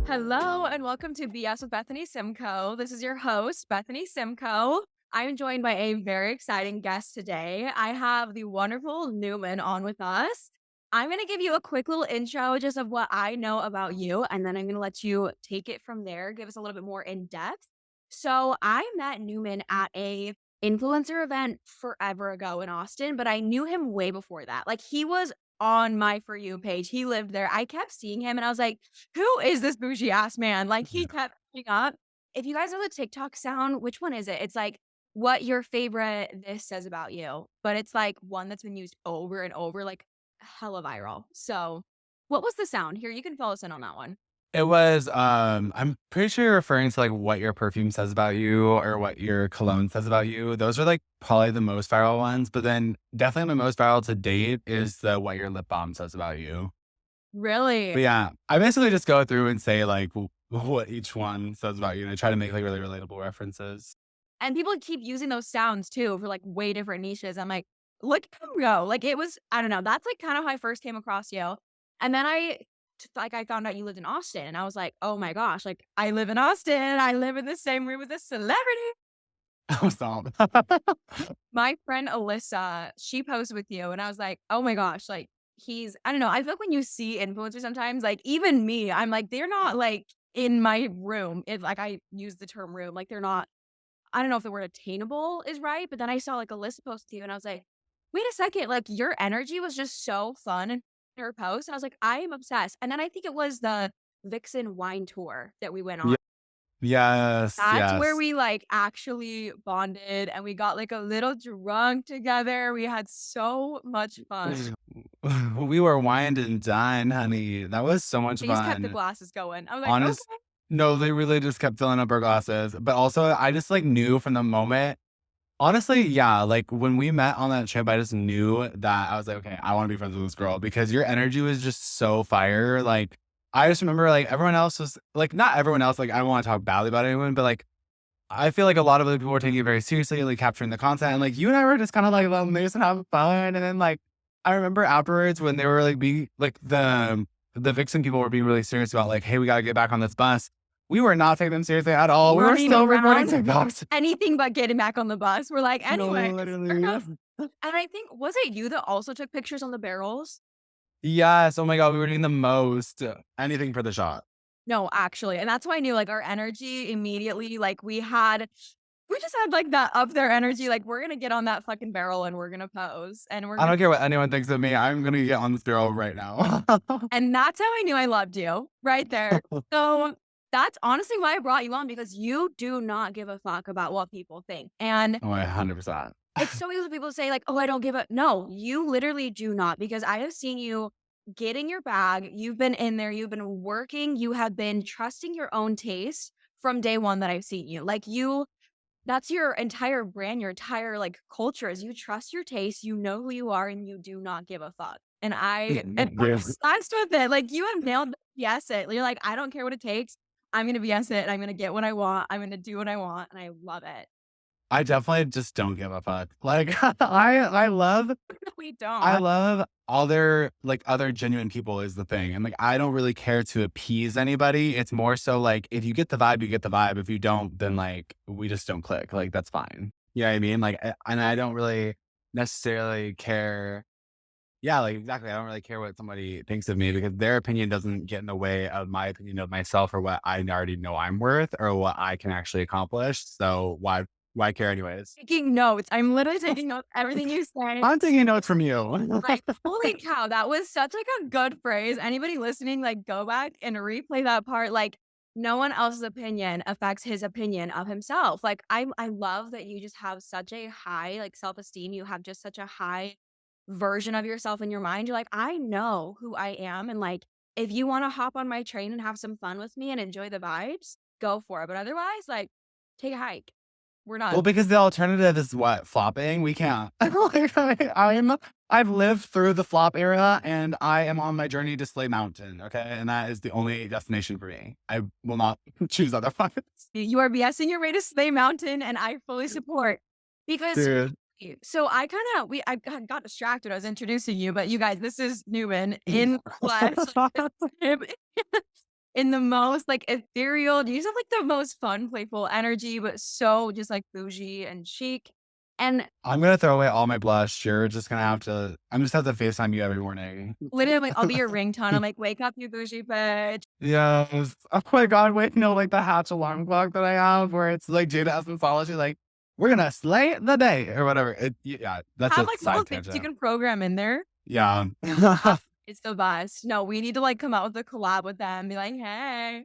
Hello and welcome to BS with Bethany Simcoe. This is your host, Bethany Simcoe. I'm joined by a very exciting guest today. I have the wonderful Newman on with us. I'm going to give you a quick little intro just of what I know about you, and then I'm going to let you take it from there, give us a little bit more in depth. So I met Newman at a influencer event forever ago in Austin, but I knew him way before that. Like he was on my For You page. He lived there. I kept seeing him and I was like, who is this bougie ass man? Like he kept coming up. If you guys know the TikTok sound, which one is it? It's like what your favorite this says about you, but it's like one that's been used over and over, like hella viral. So, what was the sound? Here, you can fill us in on that one. It was, I'm pretty sure you're referring to, like, what your perfume says about you or what your cologne says about you. Those are, like, probably the most viral ones, but then definitely the most viral to date is the what your lip balm says about you. Really? But yeah, I basically just go through and say, like, what each one says about you, and I try to make, like, really relatable references. And people keep using those sounds too for like way different niches. I'm like, look at them go. Like it was, I don't know. That's like kind of how I first came across you. And then I found out you lived in Austin and I was like, oh my gosh, like I live in Austin. I live in the same room with a celebrity. Oh, stop. My friend Alyssa, she posed with you and I was like, "Oh my gosh," like, I don't know, I feel like when you see influencers sometimes, like, even me, I'm like, they're not, like, in my room. Like, I use the term room, like, they're not I don't know if the word attainable is right, but then I saw, like, Alyssa post with you and I was like, "Wait a second," like, your energy was just so fun in her post, and I was like, "I am obsessed." And then I think it was the Vixen wine tour that we went on. Ye yes, That's where yes. we, like, actually bonded, and we got, like, a little drunk together. We had so much fun. We were wined and dined, honey. That was so much They just kept the fun. glasses going. I was like, Honest "Okay." No, they really just kept filling up our glasses, but also I just, like, knew from the moment honestly, yeah, like, when we met on that trip, I just knew that I was like, "Okay, I wanna be friends with this girl," because your energy was just so fire, like, I just remember, like, everyone else was like, not everyone else, like, I don't wanna talk badly about anyone, but, like, I feel like a lot of other people were taking it very seriously, like, capturing the content, and, like, you and I were just kinda, like, letting loose and having fun, and then, like, I remember afterwards when they were, like, being like, the Vixen people were being really serious about, like, "Hey, we gotta get back on this bus." We were not taking them seriously at all. We were Running still recording around, TikToks. anything but getting back on the bus. We're like, No, "Anyways, we're literally. not." And I think was it you that also took pictures on the barrels? Yes, oh my god, we were doing the most. Anything for the shot. No, actually, and that's why I knew, like, our energy immediately, like, we just had, like, that up there energy, like, we're gonna get on that fucking barrel and we're gonna pose, and we're I gonna don't care what anyone thinks of me, I'm gonna get on this girl right now. and that's how I knew I loved you, right there. So, that's honestly why I brought you on because you do not give a fuck about what people think, and Oh, 100%. it's so easy for people to say like, "Oh, I don't give a" No, you literally do not because I have seen you get in your bag, you've been in there, you've been working, you have been trusting your own taste from day 1 that I've seen you. Like, that's your entire brand, your entire, like, culture is you trust your taste, you know who you are, and you do not give a fuck. And I'm Yes. obsessed with it. Like, you have nailed BS it. You're like, "I don't care what it takes. I'm gonna BS it, and I'm gonna get what I want. I'm gonna do what I want," and I love it. I definitely just don't give a fuck. Like, I I don't. love other like, other genuine people is the thing, and, like, I don't really care to appease anybody, it's more so, like, if you get the vibe, you get the vibe, if you don't, then, like, we just don't click, like, that's fine. You know what I mean? Like, and I don't really necessarily care yeah, like, exactly, I don't really care what somebody thinks of me because their opinion doesn't get in the way of my opinion of myself or what I already know I'm worth or what I can actually accomplish, so why care anyways? Taking notes. I'm literally taking notes, everything you say. I'm taking notes from you. Like, holy cow, that was such, like, a good phrase. Anybody listening, like, go back and replay that part, like, no one else's opinion affects his opinion of himself. Like, I love that you just have such a high, like, self-esteem. You have just such a high version of yourself in your mind. You're like, "I know who I am, and, like, if you wanna hop on my train and have some fun with me and enjoy the vibes, go for it, but otherwise, like, take a hike. We're Well, done." because the alternative is what? Flopping? We can't. Like, I've lived through the flop era, and I am on my journey to Slay Mountain, okay? And that is the only destination for me. I will not choose otherwise. You are BSing your way to Slay Mountain, and I fully support because Dude. so I got distracted. I was introducing you, but you guys, this is Newman in flesh. Him in the most, like, ethereal you just have, like, the most fun, playful energy, but so just, like, bougie and chic, and I'm gonna throw away all my blush. You're just gonna have to I'm just have to FaceTime you every morning. literally, I'm like, I'll be your ringtone. I'm like, "Wake up, you bougie bitch." Yes. Oh my god, wait, no, like the Hatch alarm clock that I have where it's like Jada Essence Solid, she's like, "We're gonna slay the day," or whatever. Yeah, that's Have, a like, little side things you tangent. can program in there. Yeah. It's the best. No, we need to, like, come out with a collab with them, be like, "Hey."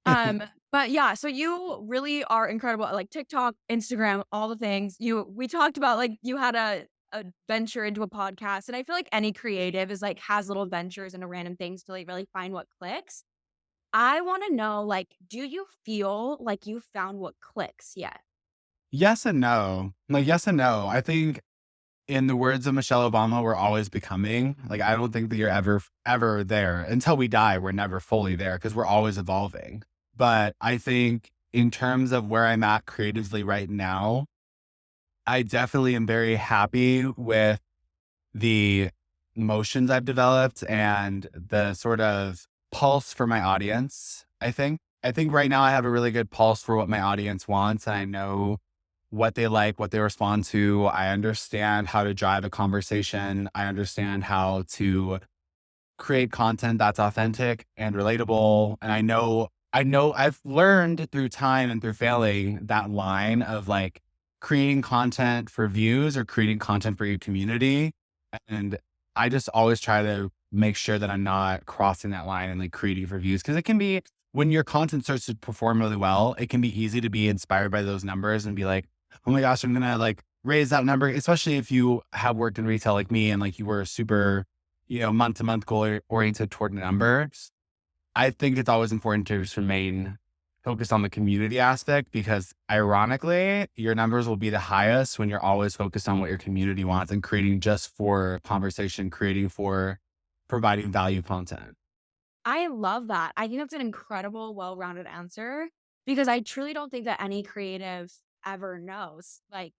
Um, but yeah, so you really are incredible at, like, TikTok, Instagram, all the things. We talked about, like, you had a venture into a podcast, and I feel like any creative is, like, has little ventures into random things to, like, really find what clicks. I wanna know, like, do you feel like you found what clicks yet? Yes and no. Like, yes and no. I think in the words of Michelle Obama, we're always becoming. Like, I don't think that you're ever there. Until we die, we're never fully there because we're always evolving. But I think in terms of where I'm at creatively right now, I definitely am very happy with the motions I've developed and the sort of pulse for my audience, I think. I think right now I have a really good pulse for what my audience wants. And I know what they like, what they respond to. I understand how to drive a conversation. I understand how to create content that's authentic and relatable. And I know I've learned through time and through failing that line of like creating content for views or creating content for your community. And I just always try to make sure that I'm not crossing that line and like creating for views. Cause it can be when your content starts to perform really well, it can be easy to be inspired by those numbers and be like, oh my gosh, I'm gonna like raise that number, especially if you have worked in retail like me and like you were super, month to month goal oriented toward numbers. I think it's always important to just remain focused on the community aspect because ironically, your numbers will be the highest when you're always focused on what your community wants and creating just for conversation, creating for providing value content. I love that. I think that's an incredible, well-rounded answer because I truly don't think that any creative ever knows, like,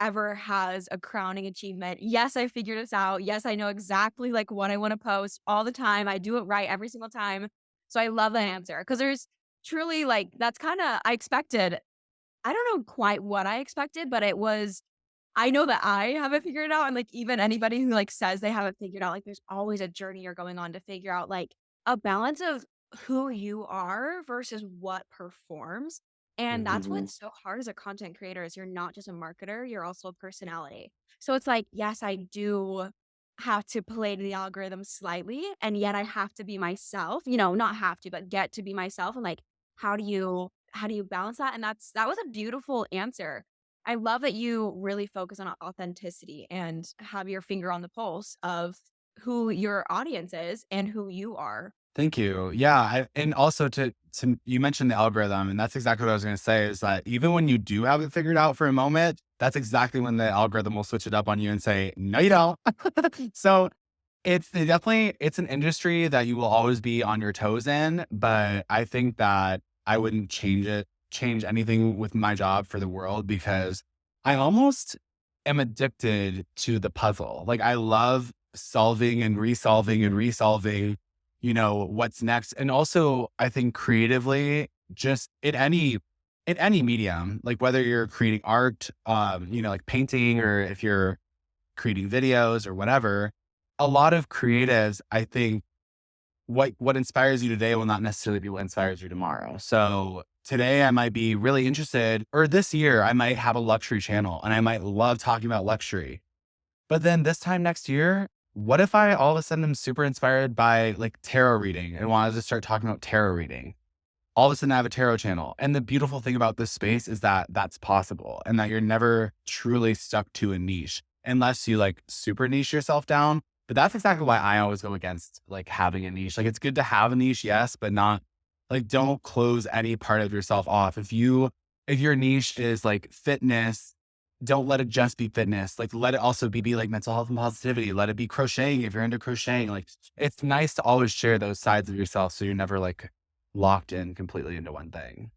ever has a crowning achievement. Yes, I figured this out. Yes, I know exactly, like, what I wanna post all the time. I do it right every single time. So I love that answer because there's truly, like that's kinda I expected I don't know quite what I expected, but it was I know that I haven't figured it out, and, like, even anybody who, like, says they haven't figured out, like, there's always a journey you're going on to figure out, like, a balance of who you are versus what performs, and that's Mhm. what's so hard as a content creator is you're not just a marketer, you're also a personality. So it's like, yes, I do have to play to the algorithm slightly, and yet I have to be myself, not have to, but get to be myself, and, like, how do you balance that? And that was a beautiful answer. I love that you really focus on authenticity and have your finger on the pulse of who your audience is and who you are. Thank you. Yeah, and also to you mentioned the algorithm, and that's exactly what I was going to say. Is that even when you do have it figured out for a moment, that's exactly when the algorithm will switch it up on you and say, "No, you don't." So it's an industry that you will always be on your toes in, but I think that I wouldn't change anything with my job for the world because I almost am addicted to the puzzle. Like I love solving and resolving, what's next. And also I think creatively, just in any medium, like whether you're creating art, like painting, or if you're creating videos or whatever, a lot of creatives, I think what inspires you today will not necessarily be what inspires you tomorrow. So today I might be really interested, or this year I might have a luxury channel and I might love talking about luxury. But then this time next year, what if I all of a sudden am super inspired by like tarot reading and wanted to start talking about tarot reading? All of a sudden I have a tarot channel. And the beautiful thing about this space is that that's possible and that you're never truly stuck to a niche unless you like super niche yourself down. But that's exactly why I always go against like having a niche. Like it's good to have a niche, yes, but not like don't close any part of yourself off. If your niche is like fitness, don't let it just be fitness. Like let it also be like mental health and positivity. Let it be crocheting if you're into crocheting. Like it's nice to always share those sides of yourself so you're never like locked in completely into one thing.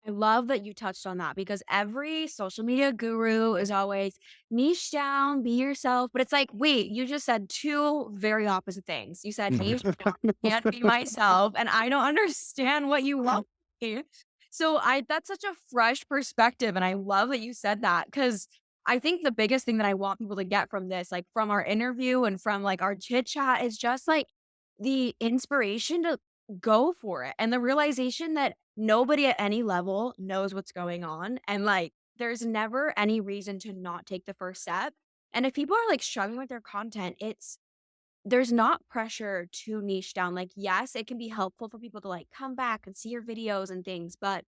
I love that you touched on that because every social media guru is always niche down, be yourself. But it's like, wait, you just said two very opposite things. You said niche down, can't be myself, and I don't understand what you want me. So I that's such a fresh perspective. And I love that you said that because I think the biggest thing that I want people to get from this, like from our interview and from like our chit chat, is just like the inspiration to go for it and the realization that nobody at any level knows what's going on, and, like, there's never any reason to not take the first step, and if people are, like, struggling with their content, it's there's not pressure to niche down, like, yes, it can be helpful for people to, like, come back and see your videos and things, but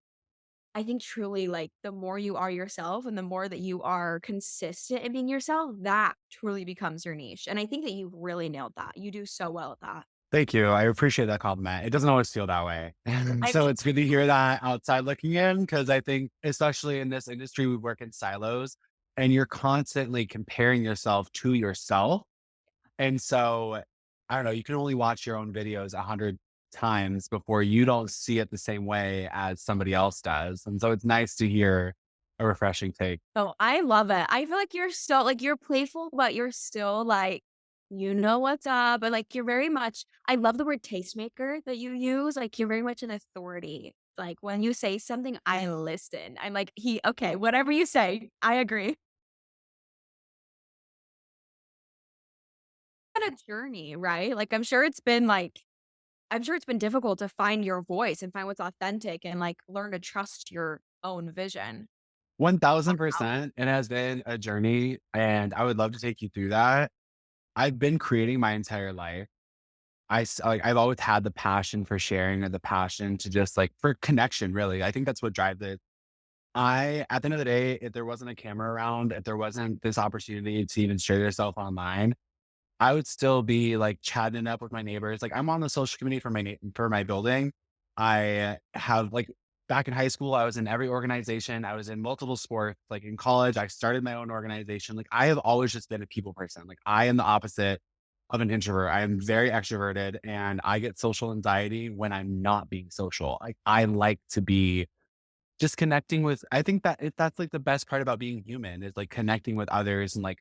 I think truly, like, the more you are yourself and the more that you are consistent in being yourself, that truly becomes your niche, and I think that you've really nailed that. You do so well at that. Thank you. I appreciate that compliment. It doesn't always feel that way. And I so it's good to hear that outside looking in, because I think, especially in this industry, we work in silos and you're constantly comparing yourself to yourself. And so I don't know, you can only watch your own videos 100 times before you don't see it the same way as somebody else does. And so it's nice to hear a refreshing take. Oh, I love it. I feel like you're still like, you're playful, but you're still like, you know what's up, but, like, you're very much I love the word tastemaker that you use, like, you're very much an authority. Like, when you say something, I listen. I'm like, "He okay, whatever you say, I agree." Been a journey, right? Like, I'm sure it's been difficult to find your voice and find what's authentic and, like, learn to trust your own vision. 1000%. It has been a journey and I would love to take you through that. I've been creating my entire life. Like, I've always had the passion for sharing and the passion to just like for connection, really. I think that's what drives it. At the end of the day, if there wasn't a camera around, if there wasn't this opportunity to even share yourself online, I would still be like chatting it up with my neighbors. Like I'm on the social committee for for my building. I have like back in high school, I was in every organization. I was in multiple sports. Like in college, I started my own organization. Like I have always just been a people person. Like I am the opposite of an introvert. I am very extroverted and I get social anxiety when I'm not being social. Like I like to be just connecting with, I think that that's like the best part about being human is like connecting with others and like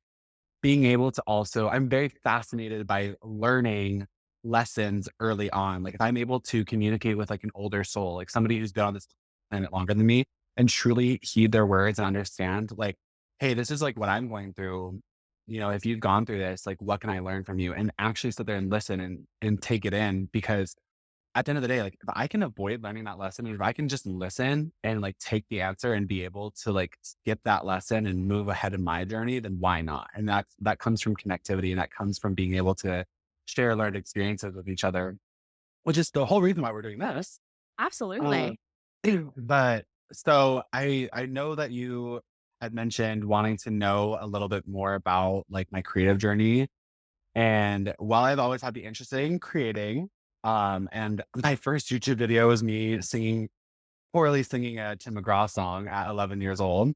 being able to also I'm very fascinated by learning lessons early on. Like, if I'm able to communicate with, like, an older soul, like, somebody who's been on this planet longer than me, and truly heed their words and understand, like, "Hey, this is, like, what I'm going through. You know, if you've gone through this, like, what can I learn from you?" And actually sit there and listen and take it in because at the end of the day, like, if I can avoid learning that lesson, if I can just listen and, like, take the answer and be able to, like, skip that lesson and move ahead in my journey, then why not? And that comes from connectivity, and that comes from being able to share learned experiences with each other, which is the whole reason why we're doing this. Um, Absolutely. but so I know that you had mentioned wanting to know a little bit more about, like, my creative journey, and while I've always had the interest in creating, and my first YouTube video was me poorly singing a Tim McGraw song at 11 years old.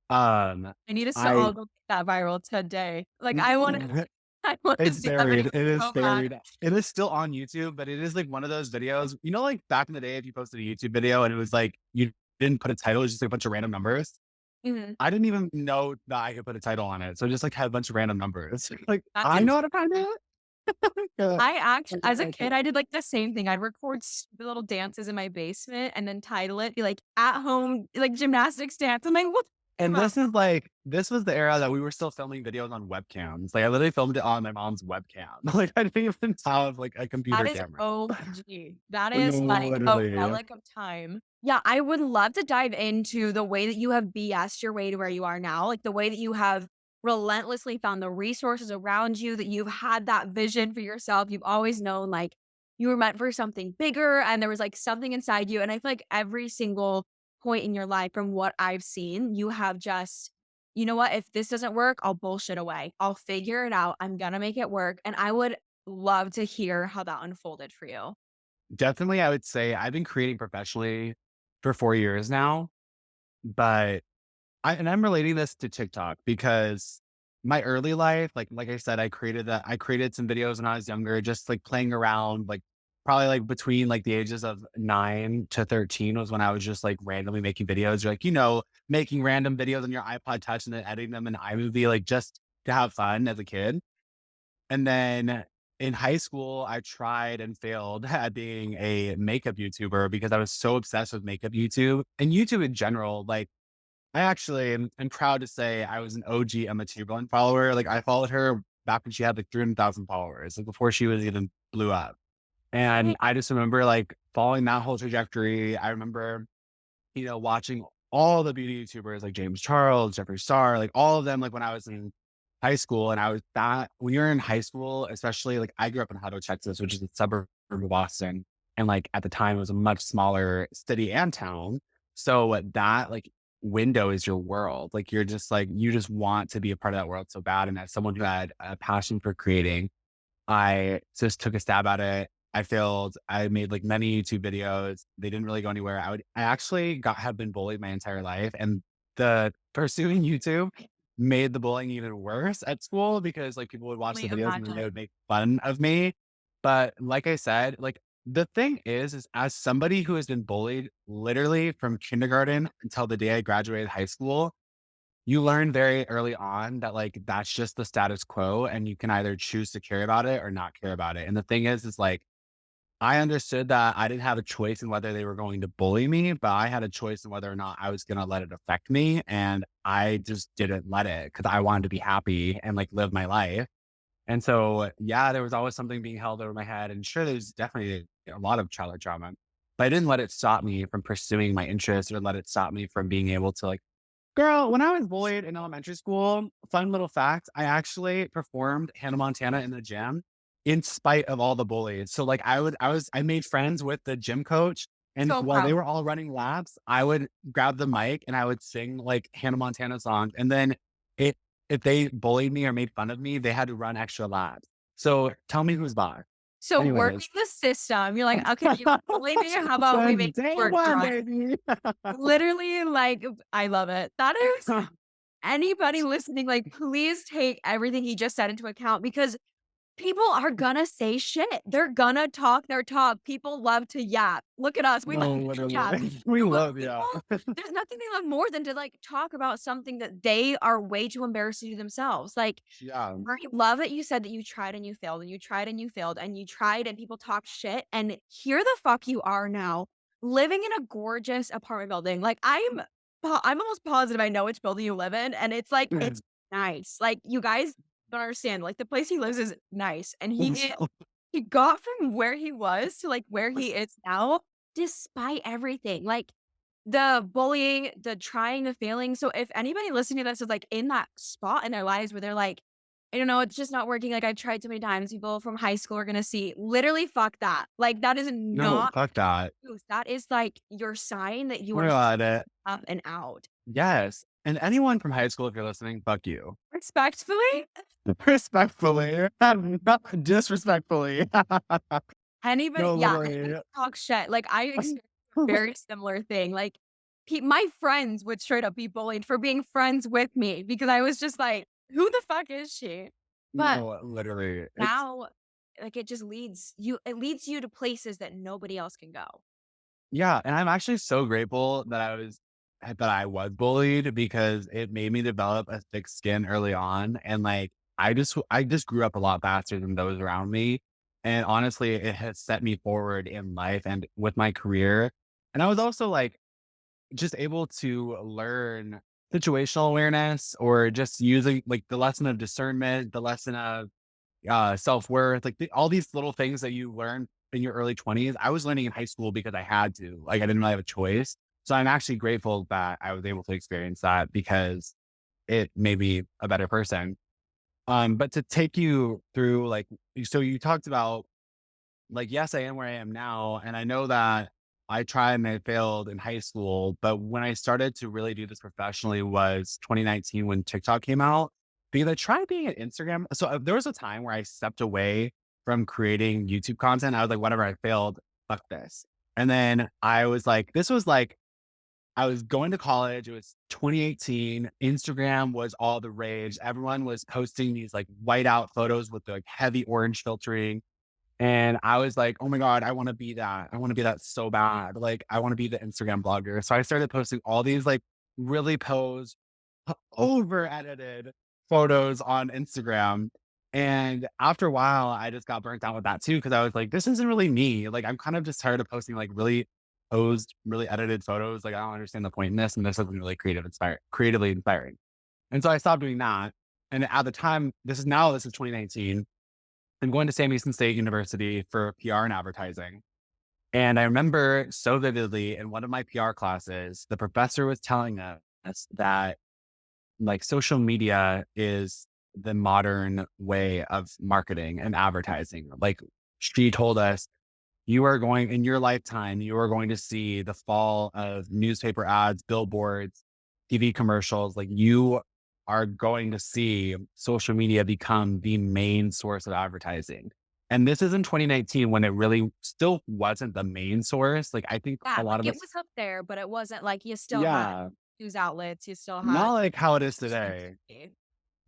Um, I need us to I all go get that viral today. Like, I wanna I wanna it's see that video buried. It is so bad. buried. It is still on YouTube, but it is like one of those videos, like back in the day, if you posted a YouTube video and it was like you didn't put a title, it was just like a bunch of random numbers. Mhm. I didn't even know that I could put a title on it. So just like had a bunch of random numbers. Like That's I ins know how to find it. Yeah. I actually as a kid, I did, like, the same thing. I'd record stupid little dances in my basement and then title it, be like, "At home, like, gymnastics dance." I'm like, "What the And about?" this was the era that we were still filming videos on webcams. Like, I literally filmed it on my mom's webcam. Like, I didn't even have, like, a That computer is camera. OG. That is, like, a Literally. relic of time. Yeah, I would love to dive into the way that you have BS'd your way to where you are now, like, the way that you have relentlessly found the resources around you, that you've had that vision for yourself. You've always known, like, you were meant for something bigger, and there was, like, something inside you, and I feel like every single point in your life from what I've seen, you have just, "You know what? If this doesn't work, I'll bullshit away. I'll figure it out. I'm gonna make it work," and I would love to hear how that unfolded for you. Definitely, I would say I've been creating professionally for 4 years now, but I'm relating this to TikTok because my early life, like I said, I created some videos when I was younger, just, like, playing around, like, probably like between like the ages of 9 to 13 was when I was just like randomly making videos, or like, making random videos on your iPod Touch and then editing them in iMovie, like just to have fun as a kid. And then in high school, I tried and failed at being a makeup YouTuber because I was so obsessed with makeup YouTube and YouTube in general. Like, I actually am proud to say I was an OG Emma Chamberlain follower. Like, I followed her back when she had like 300,000 followers, like before she was even blew up. And I just remember like following that whole trajectory. I remember, watching all the beauty YouTubers like James Charles, Jeffree Star, like all of them, like when I was in high school. And I was that when you're in high school, especially like I grew up in Hutto, Texas, which is a suburb of Boston. And like at the time it was a much smaller city and town. So that like window is your world. Like you're just like, you just want to be a part of that world so bad. And as someone who had a passion for creating, I just took a stab at it. I failed. I made like many YouTube videos. They didn't really go anywhere. I actually have been bullied my entire life. And the pursuing YouTube made the bullying even worse at school because like people would watch the Only videos and then they imagine. would make fun of me. But like I said, like the thing is as somebody who has been bullied literally from kindergarten until the day I graduated high school, you learn very early on that like that's just the status quo and you can either choose to care about it or not care about it. And the thing is like I understood that I didn't have a choice in whether they were going to bully me, but I had a choice in whether or not I was going to let it affect me. And I just didn't let it because I wanted to be happy and like live my life. And so, yeah, there was always something being held over my head. And sure, there's definitely a lot of childhood trauma, but I didn't let it stop me from pursuing my interests or let it stop me from being able to like girl, when I was bullied in elementary school, fun little fact, I actually performed Hannah Montana in the gym in spite of all the bullies. So like I made friends with the gym coach and So while they proud. were all running laps, I would grab the mic and I would sing like Hannah Montana songs. And then it if they bullied me or made fun of me, they had to run extra laps. So tell me who's boss. So working Anyways. the system, you're like, "Okay, you bully me, how about we Since make day work one, dry?" baby. Literally, like, I love it. That is anybody listening, like, please take everything he just said into account because people are gonna say shit. They're gonna talk their talk. People love to yap. Look at us. We love No, to yap. literally. We No, but love people yeah. there's nothing they love more than to, like, talk about something that they are way too embarrassed to do themselves. Like, Yeah. I love that you said that you tried and you failed, and you tried and you failed, and you tried and people talk shit, and here the fuck you are now, living in a gorgeous apartment building. Like, I'm almost positive I know which building you live in, and it's like, it's nice. Like, you guys don't understand, like, the place he lives is nice, and he got from where he was to, like, where he is now despite everything. Like, the bullying, the trying, the failing. So if anybody listening to this is, like, in that spot in their lives where they're like, "I don't know, it's just not working, like, I tried so many times, people from high school are gonna see." Literally, fuck that. Like, that is No, not fuck that. truth. That is, like, your sign that you We're are at it. up and out. Yes. And anyone from high school, if you're listening, fuck you. Respectfully, Respectfully, not disrespectfully. anybody No, yeah, anybody literally. talk shit. Like, I experienced a very similar thing. Like, my friends would straight up be bullied for being friends with me because I was just like, "Who the fuck is she?" But No, literally. It's now, like, it leads you to places that nobody else can go. yeah, and I'm actually so grateful that I was bullied because it made me develop a thick skin early on. And like I just grew up a lot faster than those around me. And honestly, it has set me forward in life and with my career. And I was also like just able to learn situational awareness or just using like the lesson of discernment, the lesson of self-worth, like all these little things that you learn in your early 20s. I was learning in high school because I had to, like, I didn't really have a choice. So I'm actually grateful that I was able to experience that because it made me a better person. But to take you through, like, so you talked about like, yes, I am where I am now. And I know that I tried and I failed in high school. But when I started to really do this professionally was 2019 when TikTok came out because I tried being at Instagram. So there was a time where I stepped away from creating YouTube content. I was like, whatever, I failed. Fuck this. And then I was like, this was like, I was going to college. It was 2018. Instagram was all the rage. Everyone was posting these like whiteout photos with like heavy orange filtering And I was like, oh my God, I want to be that. I want to be that so bad. Like, I want to be the Instagram blogger. So I started posting all these like really posed, over edited photos on Instagram. And after a while, I just got burnt out with that too. Cause I was like, this isn't really me. Like, I'm kind of just tired of posting like really posed, really edited photos. Like, I don't understand the point in this. And this isn't really creatively inspiring. And so I stopped doing that. And at the time, this is 2019. I'm going to Sam Houston State University for PR and advertising. And I remember so vividly in one of my PR classes, the professor was telling us that like social media is the modern way of marketing and advertising. Like she told us, you are going in your lifetime, you are going to see the fall of newspaper ads, billboards, TV commercials. Like you are going to see social media become the main source of advertising. And this is in 2019 when it really still wasn't the main source. Like I think Yeah, a lot like, of it us, was up there, but it wasn't like you still had yeah, news outlets, you still had not like how it is today. publicity.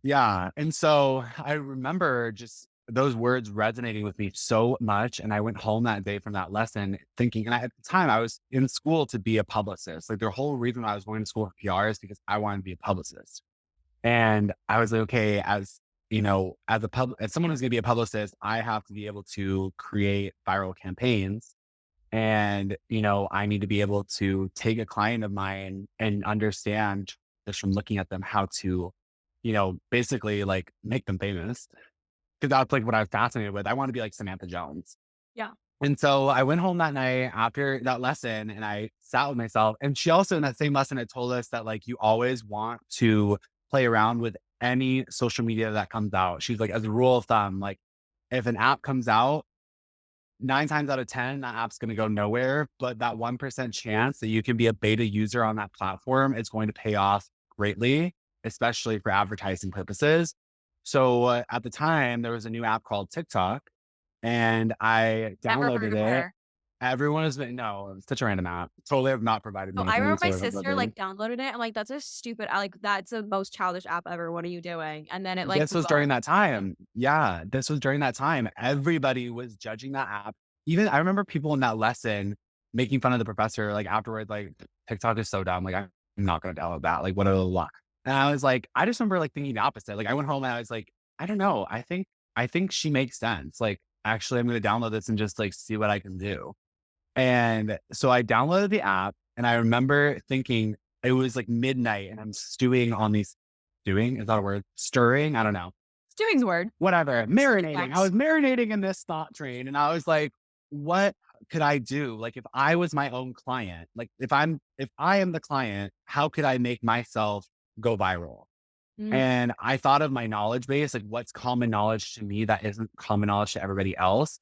Yeah, and so I remember just those words resonating with me so much, and I went home that day from that lesson thinking at the time, I was in school to be a publicist, like, the whole reason I was going to school for PR is because I wanted to be a publicist, and I was like, "Okay, as, as someone who's gonna be a publicist, I have to be able to create viral campaigns, and, I need to be able to take a client of mine and understand just from looking at them how to, basically like make them famous. Cause that's like what I was fascinated with. I want to be like Samantha Jones. Yeah. And so I went home that night after that lesson and I sat with myself. And she also in that same lesson had told us that like you always want to play around with any social media that comes out. She's like, as a rule of thumb, like if an app comes out, 9 times out of 10, that app's going to go nowhere. But that 1% chance that you can be a beta user on that platform, it's going to pay off greatly, especially for advertising purposes. So at the time, there was a new app called TikTok and I Never heard downloaded of it. her. Everyone has been, no, it's such a random app. Totally have not provided So me with I any remember my sort of sister, like, update. downloaded it, I'm like, "That's a stupid" like, "That's the most childish app ever, what are you doing?" And then it, like, This blew was during up. that time. Yeah, this was during that time. Everybody was judging that app. Even I remember people in that lesson making fun of the professor, like, afterwards, like, "TikTok is so dumb, like, I'm not gonna download that, like, what a luck." And I was like I just remember, like, thinking the opposite. Like, I went home and I was like, "I don't know, I think she makes sense. Like, actually, I'm gonna download this and just, like, see what I can do." And so I downloaded the app and I remember thinking it was like midnight and I'm stewing on these stewing, is that a word? Stirring? I don't know. Stewing's word. Whatever. Marinating. I was Yes. marinating in this thought train and I was like, what could I do? Like if I was my own client, like if I am the client, how could I make myself go viral? Mm. And I thought of my knowledge base, like what's common knowledge to me that isn't common knowledge to everybody else.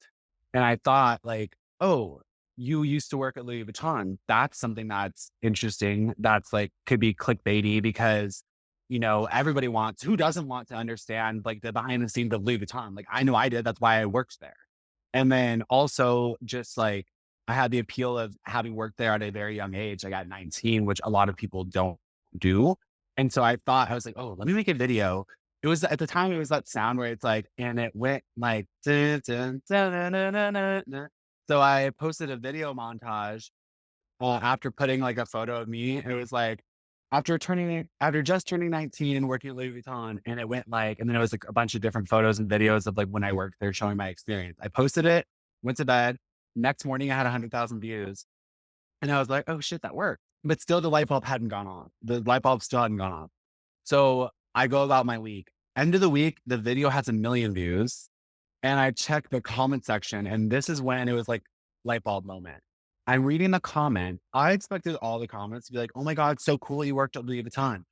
And I thought like, oh, you used to work at Louis Vuitton. That's something that's interesting. That's like could be clickbaity because, everybody wants who doesn't want to understand like the behind the scenes of Louis Vuitton. Like I know I did. That's why I worked there. And then also just like I had the appeal of having worked there at a very young age, like at 19, which a lot of people don't do. And so I thought, I was like, oh, let me make a video. It was at the time, it was that sound where it's like, and it went like, dun, dun, dun, dun, dun, dun, dun, dun. So I posted a video montage after putting like a photo of me. It was like, after just turning 19 and working at Louis Vuitton, and it went like, and then it was like a bunch of different photos and videos of like when I worked there showing my experience. I posted it, went to bed. Next morning, I had 100,000 views. And I was like, "Oh shit, that worked." But still the light bulb hadn't gone on. The light bulb still hadn't gone on. So I go about my week. End of the week, the video has 1,000,000 views. And I check the comment section, and this is when it was like light bulb moment. I'm reading the comment. I expected all the comments to be like, "Oh my God, so cool you worked at Louis Vuitton."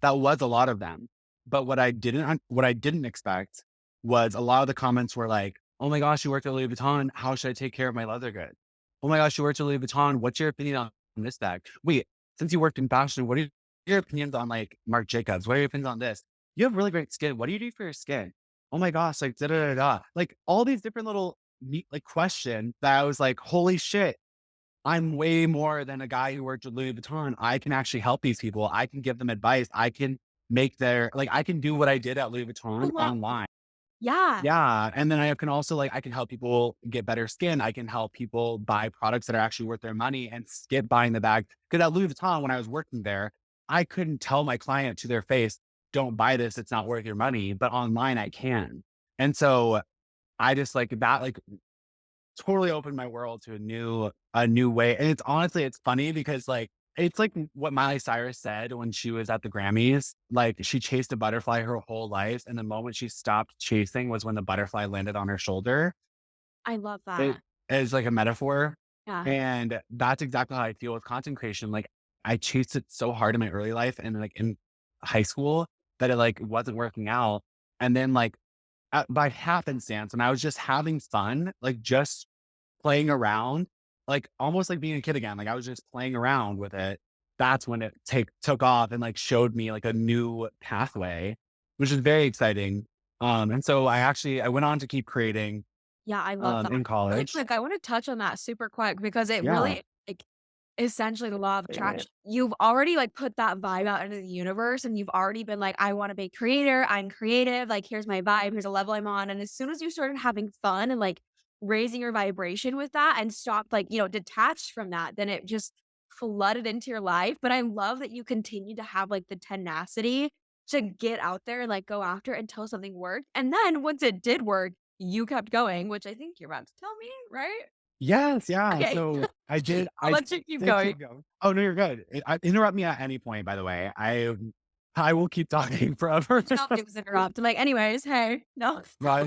That was a lot of them. But what I didn't expect was a lot of the comments were like, "Oh my gosh, you worked at Louis Vuitton. How should I take care of my leather goods? Oh my gosh, you worked at Louis Vuitton. What's your opinion on this bag? Wait, since you worked in fashion, what are your opinions on like Marc Jacobs? What are your opinions on this? You have really great skin. What do you do for your skin? Oh my gosh, like da da da da." Like all these different little neat like questions that I was like, holy shit, I'm way more than a guy who worked with Louis Vuitton. I can actually help these people. I can give them advice. I can make their like I can do what I did at Louis Oh, Vuitton wow. online. Yeah, Yeah, and then I can also, like, I can help people get better skin. I can help people buy products that are actually worth their money and skip buying the bag. Because at Louis Vuitton, when I was working there, I couldn't tell my client to their face, "Don't buy this, it's not worth your money," but online I can. And so I just like that, like, totally opened my world to a new way. And it's honestly, it's funny because like it's like what Miley Cyrus said when she was at the Grammys. Like she chased a butterfly her whole life, and the moment she stopped chasing was when the butterfly landed on her shoulder. I love It that. is like a metaphor. Yeah, And that's exactly how I feel with content creation. Like I chased it so hard in my early life and like in high school that it like wasn't working out. And then like by happenstance, when I was just having fun, like just playing around, like, almost like being a kid again, like, I was just playing around with it. That's when it took off and, like, showed me, like, a new pathway, which is very exciting. And so I went on to keep creating, yeah, I love that. in Really college. quick, I wanna touch on that super quick because it Yeah. really, like, essentially the law of attraction. You've already, like, put that vibe out into the universe, and you've already been like, "I wanna be a creator, I'm creative, like, here's my vibe, here's a level I'm on," and as soon as you started having fun and, like, raising your vibration with that and stopped, like, detached from that, then it just flooded into your life, but I love that you continue to have, like, the tenacity to get out there and, like, go after it until something worked, and then once it did work, you kept going, which I think you're about to tell me, right? Yes, yeah, Okay. so I did I'll I let you keep did going. keep going. Oh, no, you're good. Interrupt me at any point, by the way. I will keep talking forever. Stop it was interrupt. I'm like, "Anyways, hey." No. No, I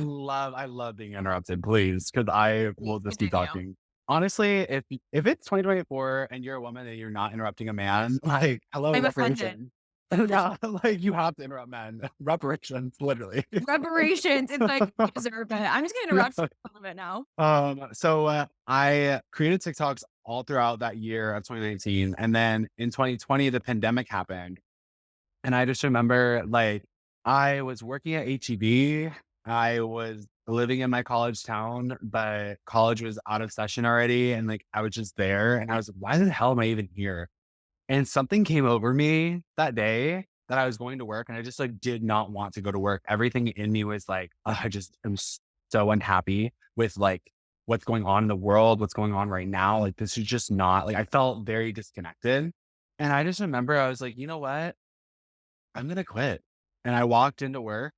love being interrupted, please, because I will Please just keep continue. talking. Honestly, if it's 2024 and you're a woman and you're not interrupting a man, like, hello, I'm offended. reparation. Yeah, like, you have to interrupt men. Reparations, literally. Reparations, it's like, you deserve it. I'm just gonna Yeah. interrupt you a little bit now. I created TikToks all throughout that year of 2019, and then in 2020, the pandemic happened. And I just remember, like, I was working at HEB. I was living in my college town, but college was out of session already. And like, I was just there and I was like, why the hell am I even here? And something came over me that day that I was going to work and I just like did not want to go to work. Everything in me was like, "Ugh, I just am so unhappy with like what's going on in the world, what's going on right now. Like, this is just not like, I felt very disconnected. And I just remember I was like, you know what? I'm gonna quit. And I walked into work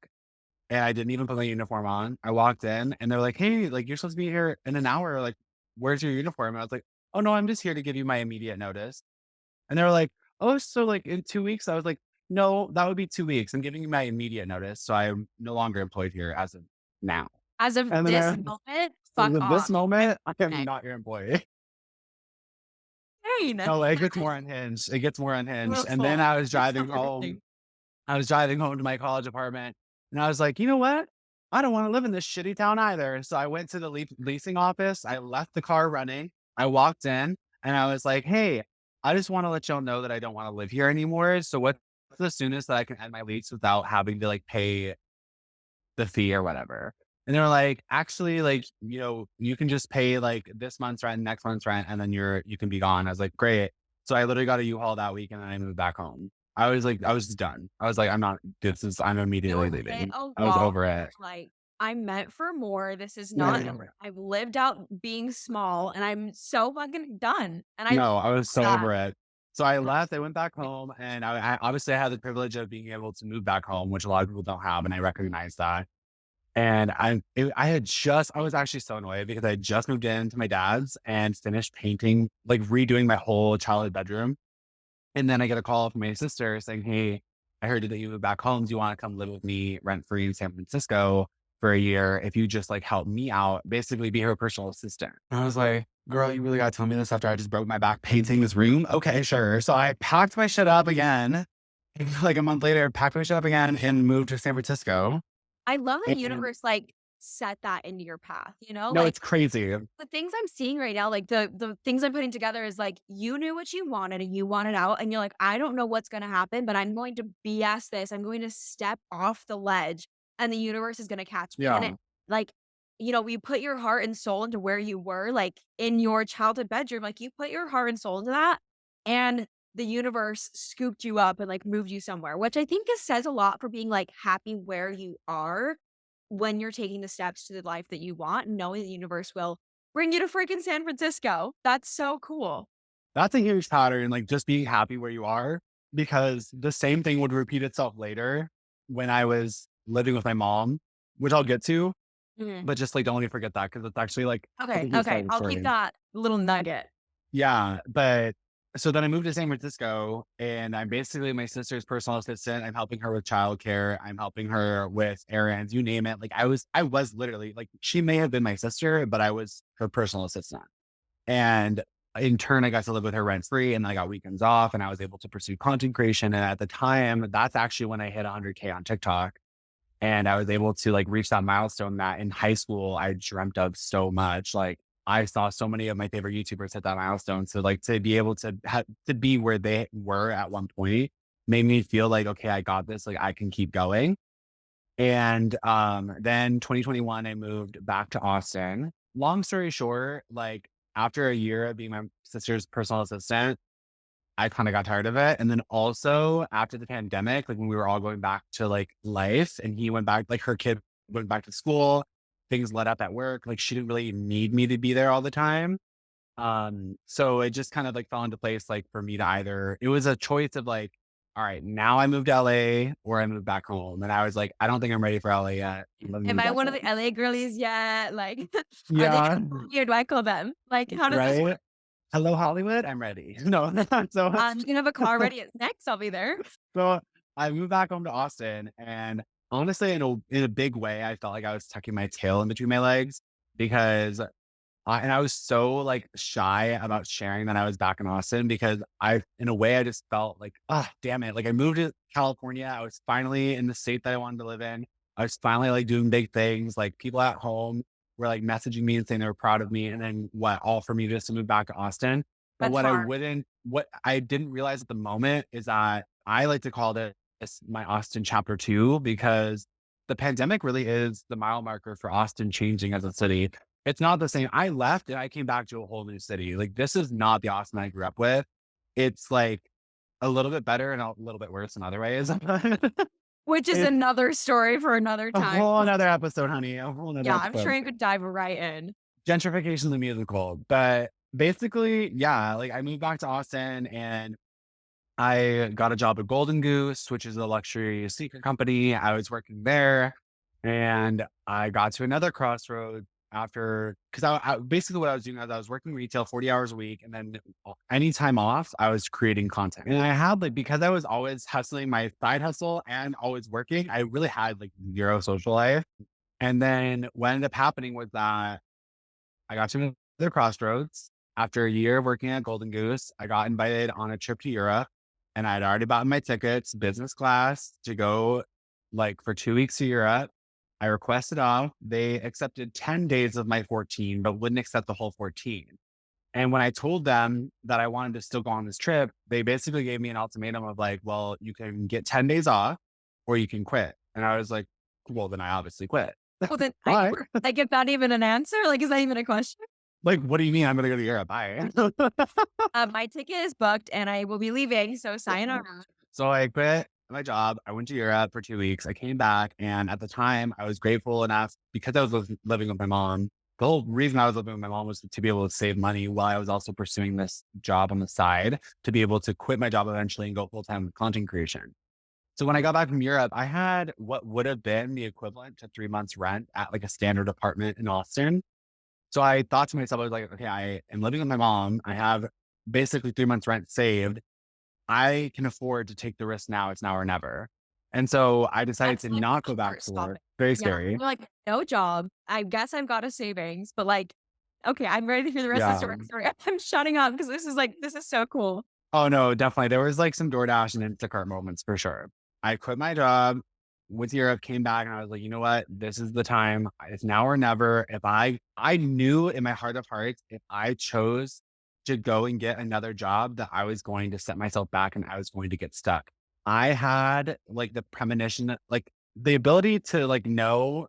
and I didn't even put my uniform on. I walked in and they're like, "Hey, like you're supposed to be here in an hour. Like, where's your uniform?" And I was like, "Oh no, I'm just here to give you my immediate notice." And they were like, "Oh, so like in 2 weeks?" I was like, "No, that would be 2 weeks. I'm giving you my immediate notice. So I'm no longer employed here as of now." As of And then this moment, fuck with this off. I'm moment, I am leaving. not your employee. Insane. No, it That gets more is unhinged. It gets more unhinged. And then beautiful. That's not everything. I was driving home to my college apartment and I was like, you know what? I don't want to live in this shitty town either. So I went to the leasing office. I left the car running. I walked in and I was like, hey, I just want to let y'all know that I don't want to live here anymore. So what's the soonest that I can end my lease without having to like pay the fee or whatever? And they were like, actually, like, you can just pay like this month's rent, next month's rent, and then you can be gone. I was like, great. So I literally got a U-Haul that week and then I moved back home. I was like, I was just done. I was like, I'm You immediately hit leaving. a I was wall. over it. Like, I'm meant for more. This is not No, I've lived out being small, and I'm so fucking done, and I love no, I was so that. over it. So I left, I went back home and I obviously I had the privilege of being able to move back home, which a lot of people don't have. And I recognize that. And I was actually so annoyed because I had just moved into my dad's and finished painting, like redoing my whole childhood bedroom. And then I get a call from my sister saying, "Hey, I heard that you moved back home. Do you want to come live with me rent free in San Francisco for a year? If you just like help me out, basically be her personal assistant." And I was like, "Girl, you really got to tell me this after I just broke my back painting this room? Okay, sure." So I packed my shit up again. Like a month later, packed my shit up again and moved to San Francisco. I love the And universe, like, set that into your path, no, Like, it's crazy. the things I'm seeing right now, like, the things I'm putting together is, like, you knew what you wanted and you wanted out, and you're like, "I don't know what's gonna happen, but I'm going to BS this. I'm going to step off the ledge, and the universe is gonna catch me." And Yeah. it like, you put your heart and soul into where you were, like, in your childhood bedroom, like, you put your heart and soul into that, and the universe scooped you up and, like, moved you somewhere, which I think says a lot for being, like, happy where you are. when you're taking the steps to the life that you want, knowing the universe will bring you to freaking San Francisco. That's so cool. That's a huge pattern, like, just being happy where you are, because the same thing would repeat itself later when I was living with my mom, which I'll get to, Mhm. but just, like, don't let me forget that because it's actually, like, a Okay, pretty okay. exciting I'll keep story. that little nugget. Yeah, but so then I moved to San Francisco, and I'm basically my sister's personal assistant. I'm helping her with childcare. I'm helping her with errands, you name it. Like, I was literally like, she may have been my sister, but I was her personal assistant. And in turn, I got to live with her rent free, and I got weekends off, and I was able to pursue content creation. And at the time, that's actually when I hit 100K on TikTok. And I was able to like reach that milestone that in high school I dreamt of so much. Like, I saw so many of my favorite YouTubers hit that milestone. So like to be able to to be where they were at one point made me feel like, okay, I got this. Like, I can keep going. And then 2021, I moved back to Austin. Long story short, like, after a year of being my sister's personal assistant, I kinda got tired of it, and then also after the pandemic, like, when we were all going back to, like, life and he went back, like, her kid went back to school, things let up at work, like, she didn't really need me to be there all the time. So it just kind of, like, fell into place, like, for me to either it was a choice of, like, "All right, now I move to LA or I move back home," and I was like, "I don't think I'm ready for LA yet. Let me Am move I back one of the home." LA girlies yet? Like, are they Yeah, here? Do I call them? Like, how does this work? right? "Hello, Hollywood, I'm ready." No, so You can have a car ready at next. I'll be there. So I moved back home to Austin, and honestly, in a big way, I felt like I was tucking my tail in between my legs because I was so like shy about sharing that I was back in Austin because in a way, I just felt like, ah, damn it. Like, I moved to California. I was finally in the state that I wanted to live in. I was finally like doing big things. Like, people at home were like messaging me and saying they were proud of me. And then all for me just to move back to Austin. But That's hard. what I didn't realize at the moment is that I like to call this my Austin chapter two because the pandemic really is the mile marker for Austin changing as a city. It's not the same. I left and I came back to a whole new city. Like, this is not the Austin I grew up with. It's like a little bit better and a little bit worse in other ways. Which is It's another story for another a time. whole another episode, honey. A whole another Yeah, I'm sure episode. you could dive right in. Gentrification the musical. But basically, yeah, like, I moved back to Austin and I got a job at Golden Goose, which is a luxury sneaker company. I was working there and I got to another crossroads after because I basically what I was doing is I was working retail 40 hours a week. And then any time off, I was creating content. And I had like, because I was always hustling my side hustle and always working, I really had like zero social life. And then what ended up happening was that I got to another crossroads. After a year of working at Golden Goose, I got invited on a trip to Europe and I had already bought my tickets, business class, to go like for 2 weeks to Europe. I requested off. They accepted 10 days of my 14, but wouldn't accept the whole 14. And when I told them that I wanted to still go on this trip, they basically gave me an ultimatum of like, well, you can get 10 days off or you can quit. And I was like, well, then I obviously quit. Well, then Why? like, is that even an answer? Like, is that even a question? Like, what do you mean I'm gonna go to Europe? Bye. My ticket is booked and I will be leaving. So sayonara. So I quit my job. I went to Europe for 2 weeks. I came back, and at the time, I was grateful enough because I was living with my mom. The whole reason I was living with my mom was to be able to save money while I was also pursuing this job on the side, to be able to quit my job eventually and go full time with content creation. So when I got back from Europe, I had what would have been the equivalent to 3 months rent at like a standard apartment in Austin. So I thought to myself, I was like, okay, I am living with my mom. I have basically 3 months rent saved. I can afford to take the risk now. It's now or never. And so I decided That's to like not the go back to hardest work. topic. Very Yeah. scary. You're like, no job. I guess I've got a savings, but like, okay, I'm ready to hear the rest of the Yeah. story. Sorry, I'm shutting up because this is so cool. Oh no, definitely. There was like some DoorDash and Instacart moments for sure. I quit my job with Europe, came back, and I was like, you know what? This is the time. It's now or never. If I knew in my heart of hearts, if I chose to go and get another job, that I was going to set myself back and I was going to get stuck. I had like the premonition, like the ability to like know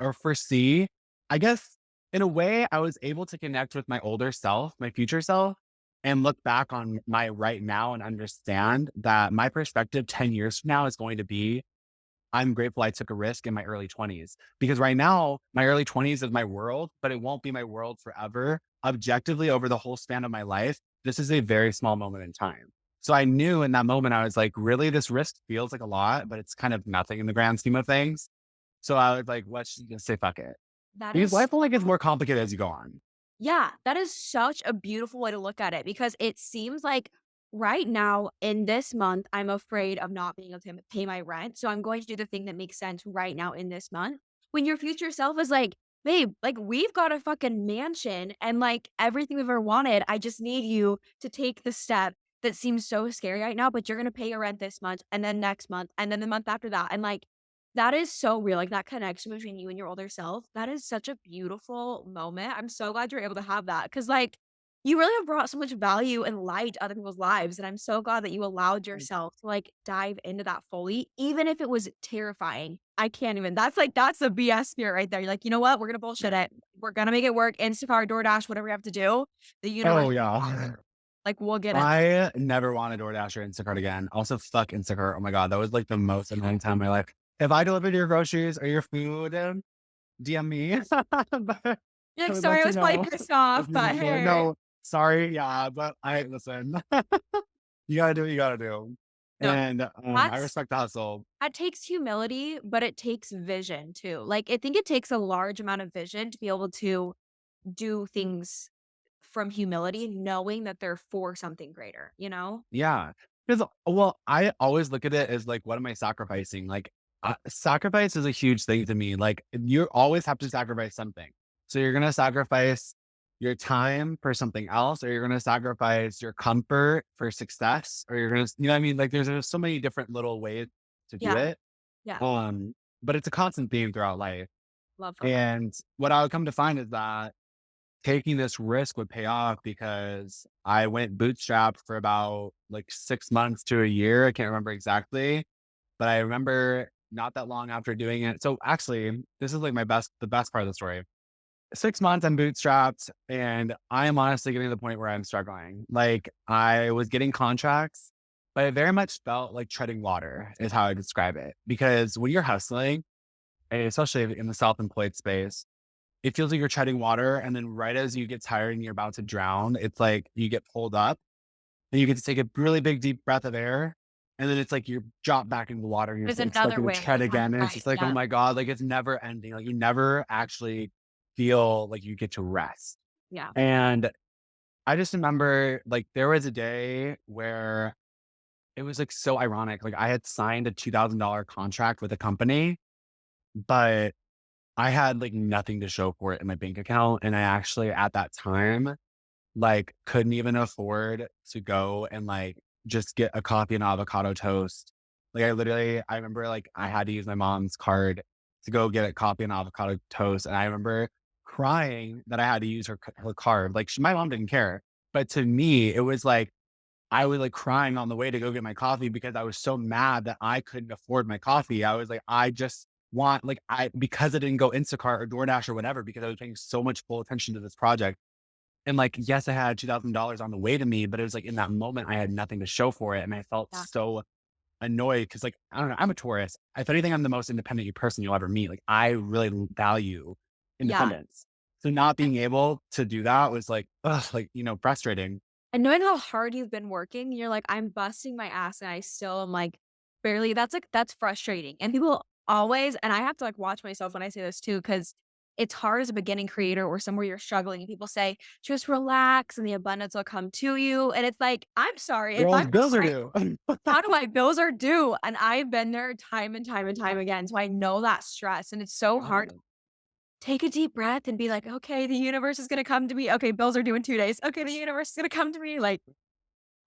or foresee. I guess in a way, I was able to connect with my older self, my future self, and look back on my right now and understand that my perspective 10 years from now is going to be I'm grateful I took a risk in my early 20s because right now, my early 20s is my world, but it won't be my world forever. Objectively, over the whole span of my life, this is a very small moment in time. So I knew in that moment, I was like, really, this risk feels like a lot, but it's kind of nothing in the grand scheme of things. So I was like, let's just say fuck it. That Because is life only gets more complicated as you go on. Yeah, that is such a beautiful way to look at it because it seems like right now in this month, I'm afraid of not being able to pay my rent. So I'm going to do the thing that makes sense right now in this month. When your future self is like, babe, like we've got a fucking mansion and like everything we've ever wanted. I just need you to take the step that seems so scary right now, but you're going to pay your rent this month and then next month and then the month after that. And like, that is so real, like, that connection between you and your older self, that is such a beautiful moment. I'm so glad you're able to have that because, like, you really have brought so much value and light to other people's lives, and I'm so glad that you allowed yourself to, like, dive into that fully, even if it was terrifying. I can't even that's the BS spirit right there. You're like, "You know what? We're gonna bullshit it. We're gonna make it work. Instacart, DoorDash, whatever we have to do. The universe, Oh, yeah. like, we'll get it." I never want a DoorDash or Instacart again. Also, fuck Instacart. Oh my God. That was like the most annoying time of my life. If I delivered your groceries or your food, DM me. But You're I like, would "Sorry, let I you was probably know pissed if off, you but need more. hey." No, sorry. Yeah, but I listen. You gotta do what you gotta do. No, And I that's respect the hustle. that takes humility, but it takes vision too. Like, I think it takes a large amount of vision to be able to do things from humility, knowing that they're for something greater, you know? Yeah. Because, well, I always look at it as like, what am I sacrificing? Like, sacrifice is a huge thing to me. Like, you always have to sacrifice something. So you're going to sacrifice your time for something else, or you're going to sacrifice your comfort for success, or you're going to, you know what I mean? Like, there's so many different little ways to do Yeah, it. yeah, Um, but it's a constant theme throughout life. love for that. And what I would come to find is that taking this risk would pay off because I went bootstrapped for about like 6 months to a year. I can't remember exactly, but I remember not that long after doing it. So actually, this is like the best part of the story. 6 months, I'm bootstrapped, and I am honestly getting to the point where I'm struggling. Like I was getting contracts, but it very much felt like treading water, is how I describe it. Because when you're hustling, and especially in the self-employed space, it feels like you're treading water, and then right as you get tired and you're about to drown, it's like you get pulled up, and you get to take a really big, deep breath of air, and then it's like you're dropped back into the water, and There's it's like another gonna way. tread again, and it's Right, just like, "Oh yeah, my God," like, it's never ending, like, you never actually feel like you get to rest, yeah. and I just remember, like, there was a day where it was, like, so ironic, like, I had signed a $2,000 contract with a company, but I had, like, nothing to show for it in my bank account, and I actually, at that time, like, couldn't even afford to go and, like, just get a coffee and avocado toast. Like, I remember, like, I had to use my mom's card to go get a coffee and avocado toast, and I remember crying that I had to use her card. Like, my mom didn't care, but to me, it was like I was, like, crying on the way to go get my coffee because I was so mad that I couldn't afford my coffee. I was like, I just want like, I because I didn't go Instacart or DoorDash or whatever because I was paying so much full attention to this project. And, like, yes, I had $2,000 on the way to me, but it was like in that moment, I had nothing to show for it, and I felt Yeah, so annoyed because, like, I don't know, I'm a Taurus. If anything, I'm the most independent person you'll ever meet. Like, I really value yeah. independence. So not being able to do that was like, ugh, like, frustrating. And knowing how hard you've been working, you're like, "I'm busting my ass and I still am, like, barely." That's frustrating, and people always and I have to, like, watch myself when I say this too, because it's hard as a beginning creator or somewhere you're struggling, and people say, "Just relax and the abundance will come to you," and it's like, I'm sorry, if Girls, I'm bills are trying due. how do my bills are due, and I've been there time and time and time again, so I know that stress, and it's so hard. Yeah. Take a deep breath and be like, "Okay, the universe is gonna come to me. Okay, bills are due in 2 days. Okay, the universe is gonna come to me." Like,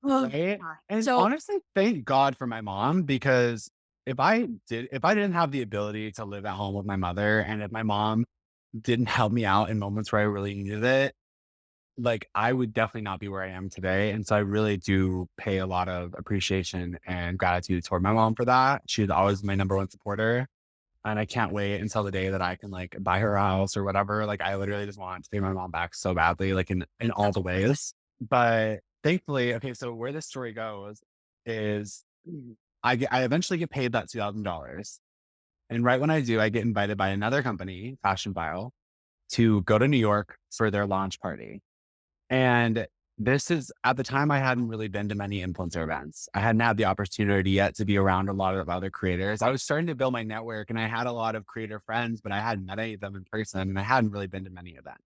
oh, Right? God. And So honestly, thank God for my mom because if I didn't have the ability to live at home with my mother and if my mom didn't help me out in moments where I really needed it, like I would definitely not be where I am today. And so I really do pay a lot of appreciation and gratitude toward my mom for that. She's always my number one supporter. And I can't wait until the day that I can like buy her a house or whatever. Like I literally just want to pay my mom back so badly, like in all the ways. But thankfully, okay, so where this story goes is I eventually get paid that $2,000. And right when I do, I get invited by another company, Fashion File, to go to New York for their launch party. And this is at the time I hadn't really been to many influencer events. I hadn't had the opportunity yet to be around a lot of other creators. I was starting to build my network and I had a lot of creator friends, but I hadn't met any of them in person and I hadn't really been to many events.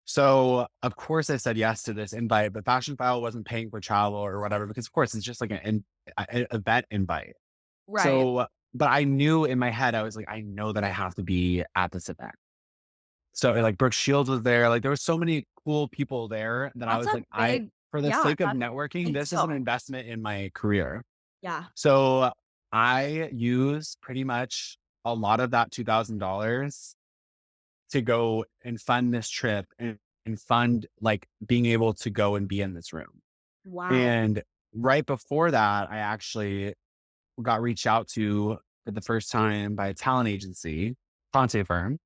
So of course I said yes to this invite, but Fashion File wasn't paying for travel or whatever because of course it's just like an event invite. Right. So, but I knew in my head, I was like, I know that I have to be at this event. So like Brooke Shields was there. Like there were so many cool people there that I That's was a like, big for the yeah, sake of that's a networking, big this is an deal. investment in my career. Yeah. So I use pretty much a lot of that $2,000 to go and fund this trip and fund like being able to go and be in this room. Wow. And right before that, I actually got reached out to for the first time by a talent agency, Ponte firm.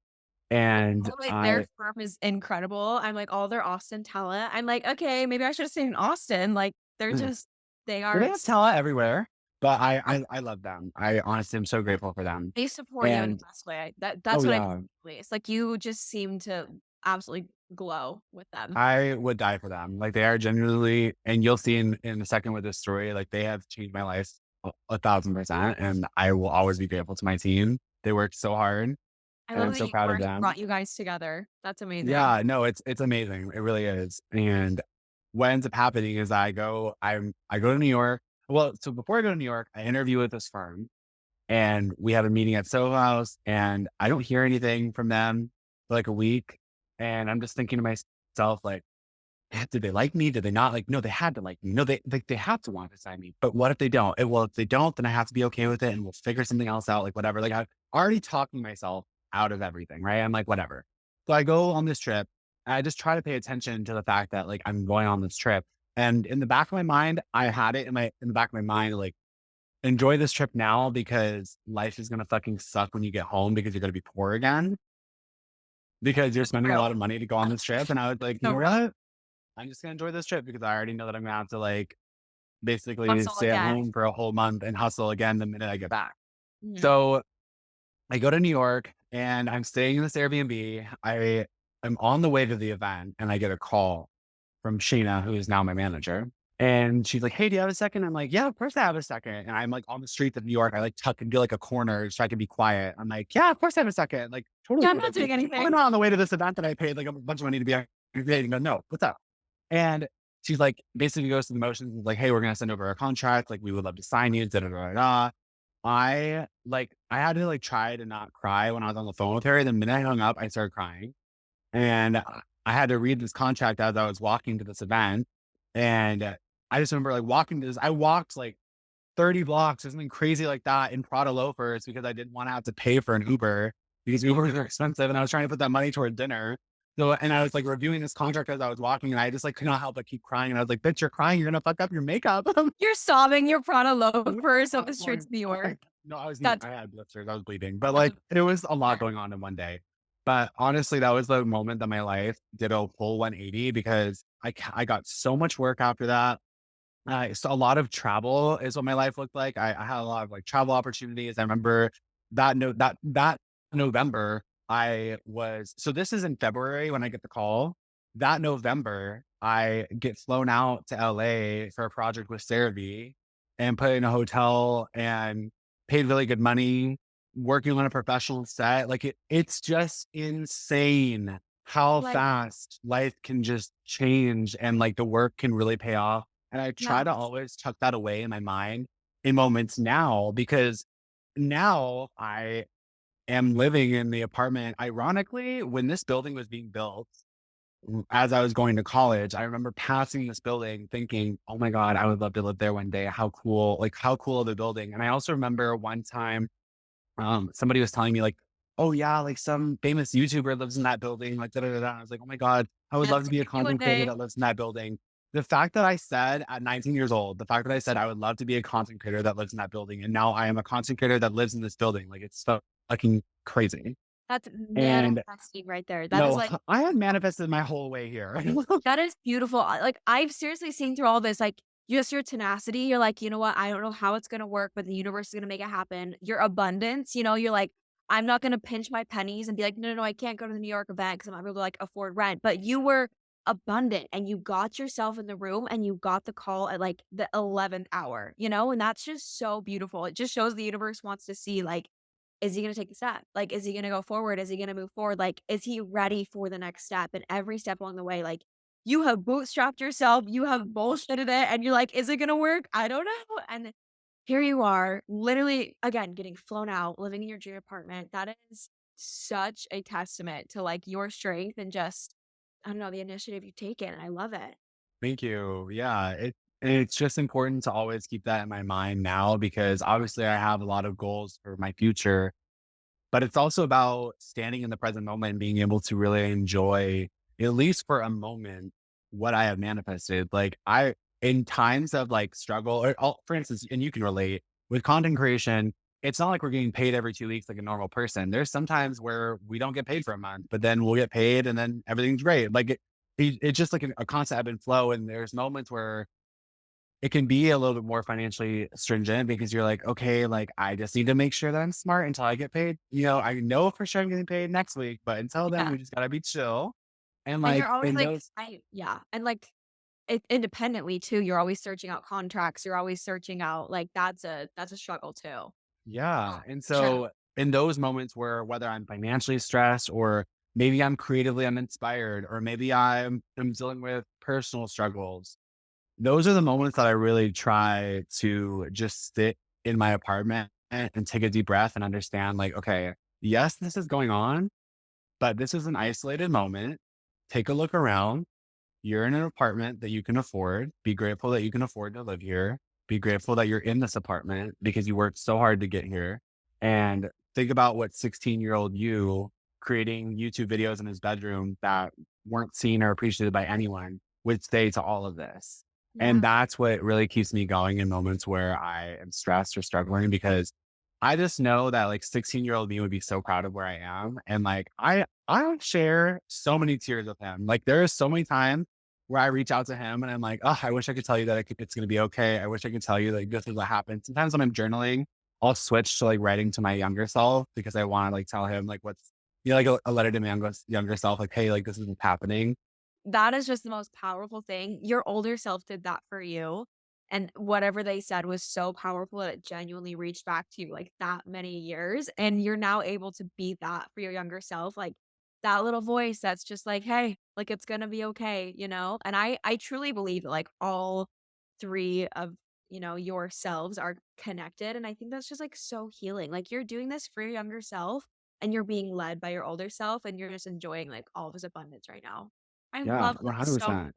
And Oh, like, their I, firm is incredible. I'm like, all their Austin talent. I'm like, "Okay, maybe I should have stayed in Austin." Like, they're well, just they they are have talent everywhere, but I love them. I honestly am so grateful for them. they support you in the And best way. oh That's what I yeah, it's like you just seem to absolutely glow with them. I would die for them. Like they are genuinely, and you'll see in a second with this story, like they have changed my life 1,000%. And I will always be grateful to my team. They worked so hard I and love I'm that so you proud of work them. brought you guys together. That's amazing. Yeah, no, it's amazing. It really is. And what ends up happening is I go to New York. Well, so before I go to New York, I interview with this firm and we have a meeting at Soho House and I don't hear anything from them for like a week. And I'm just thinking to myself, like, did they like me? Did they not like? No, they had to like me. No, they have to want to sign me. But what if they don't? Well, if they don't, then I have to be okay with it, and we'll figure something else out. Like whatever. Like I'm already talking myself out of everything, right? I'm like whatever. So I go on this trip. And I just try to pay attention to the fact that like I'm going on this trip, and in the back of my mind, I had it in the back of my mind like enjoy this trip now because life is gonna fucking suck when you get home because you're gonna be poor again because you're spending a Real. lot of money to go on this trip. And I was like, you So know real. what? I'm just gonna enjoy this trip because I already know that I'm gonna have to like basically Hustle stay at again. home for a whole month and hustle again the minute I get back. Mhm. So I go to New York and I'm staying in this Airbnb. I'm on the way to the event and I get a call from Sheena, who is now my manager. And she's like, "Hey, do you have a second?" I'm like, "Yeah, of course I have a second." And I'm like on the streets of New York. I like tuck into like a corner so I can be quiet. I'm like, "Yeah, of course I have a second." Like totally Yeah, I'm cool. not Like, doing probably anything. not on the way to this event that I paid like a bunch of money to be at. And go, "No, what's up?" And she's like, basically goes through the motions, like, "Hey, we're gonna send over a contract. Like, we would love to sign you." Da da da da. I had to like try to not cry when I was on the phone with her. The minute I hung up, I started crying, and I had to read this contract as I was walking to this event. And I just remember like walking to this. I walked like 30 blocks or something crazy like that in Prada loafers because I didn't want to have to pay for an Uber because Ubers are expensive and I was trying to put that money toward dinner. So, and I was like reviewing this contract as I was walking and I just like could not help but keep crying. And I was like, "Bitch, you're crying. You're going to fuck up your makeup." You're sobbing your Prada I loafers on the was streets of New York. no, That's I had blisters. I was bleeding, but like it was a lot going on in one day. But honestly, that was the moment that my life did a full 180 because I got so much work after that. So a lot of travel is what my life looked like. I had a lot of like travel opportunities. I remember that November, so this is in February when I get the call. That November, I get flown out to LA for a project with CeraVe and put in a hotel and paid really good money, working on a professional set. Like it's just insane how like, fast life can just change and like the work can really pay off. And I try yeah, to always tuck that away in my mind in moments now because now I am living in the apartment. Ironically, when this building was being built, as I was going to college, I remember passing this building thinking, "Oh my God, I would love to live there one day. How cool, like how cool of the building." And I also remember one time somebody was telling me like, "Oh yeah, like some famous YouTuber lives in that building." Like da da da. Da. I was like, "Oh my God, I would love to be a maybe one content creator day. that lives in that building." The fact that I said at 19 years old, the fact that I said I would love to be a content creator that lives in that building, and now I am a content creator that lives in this building, like it's so fucking crazy. That's And manifesting right there. That is no, like I had manifested my whole way here. that is beautiful. Like, I've seriously seen through all this, like, just your tenacity. You're like, "You know what? I don't know how it's gonna work, but the universe is gonna make it happen." Your abundance, you're like, I'm not gonna pinch my pennies and be like, "No, no, no, I can't go to the New York event because 'cause I'm not able to, like, afford rent." But you were abundant and you got yourself in the room and you got the call at, like, the 11th hour, you know? And that's just so beautiful. It just shows the universe wants to see, like, is he gonna take a step? Like, is he gonna go forward? Is he gonna move forward? Like, is he ready for the next step? And every step along the way, like, you have bootstrapped yourself, you have bullshitted it, and you're like, "Is it gonna work? I don't know." And here you are, literally, again, getting flown out, living in your dream apartment. That is such a testament to, like, your strength and just, I don't know, the initiative you've taken. I love it. Thank you. Yeah, it's just important to always keep that in my mind now because obviously I have a lot of goals for my future, but it's also about standing in the present moment and being able to really enjoy, at least for a moment, what I have manifested. Like in times of like struggle, for instance, and you can relate with content creation, it's not like we're getting paid every 2 weeks like a normal person. There's sometimes where we don't get paid for a month, but then we'll get paid and then everything's great. It's just like a constant ebb and flow. And there's moments where it can be a little bit more financially stringent because you're like, okay, like I just need to make sure that I'm smart until I get paid. I know for sure I'm getting paid next week, but until then, Yeah. we just gotta be chill. And And you're like always in like, those, yeah. And like, independently too, you're always searching out contracts. You're always searching out, like, that's a struggle too. yeah. And For sure. so in those moments where whether I'm financially stressed or maybe I'm creatively uninspired, or maybe I'm dealing with personal struggles, those are the moments that I really try to just sit in my apartment and take a deep breath and understand, like, okay, yes, this is going on, but this is an isolated moment. Take a look around. You're in an apartment that you can afford. Be grateful that you can afford to live here. Be grateful that you're in this apartment because you worked so hard to get here. And think about what 16-year-old you creating YouTube videos in his bedroom that weren't seen or appreciated by anyone would say to all of this. And Yeah. that's what really keeps me going in moments where I am stressed or struggling because I just know that like 16-year-old me would be so proud of where I am. And like I share so many tears with him. Like there is so many times where I reach out to him and I'm like, oh, I wish I could tell you that it's going to be okay. I wish I could tell you like this is what happened. Sometimes when I'm journaling, I'll switch to like writing to my younger self because I want to like tell him like what's, like a letter to my younger self, like, hey, like this is happening. That is just the most powerful thing. Your older self did that for you, and whatever they said was so powerful that it genuinely reached back to you, like, that many years, and you're now able to be that for your younger self, like, that little voice that's just like, "Hey, like, it's gonna be okay," you know? And I truly believe that, like, all 3 of, yourselves are connected, and I think that's just, like, so healing. Like, you're doing this for your younger self, and you're being led by your older self, and you're just enjoying, like, all of his abundance right now. I Yeah, love this so 100%.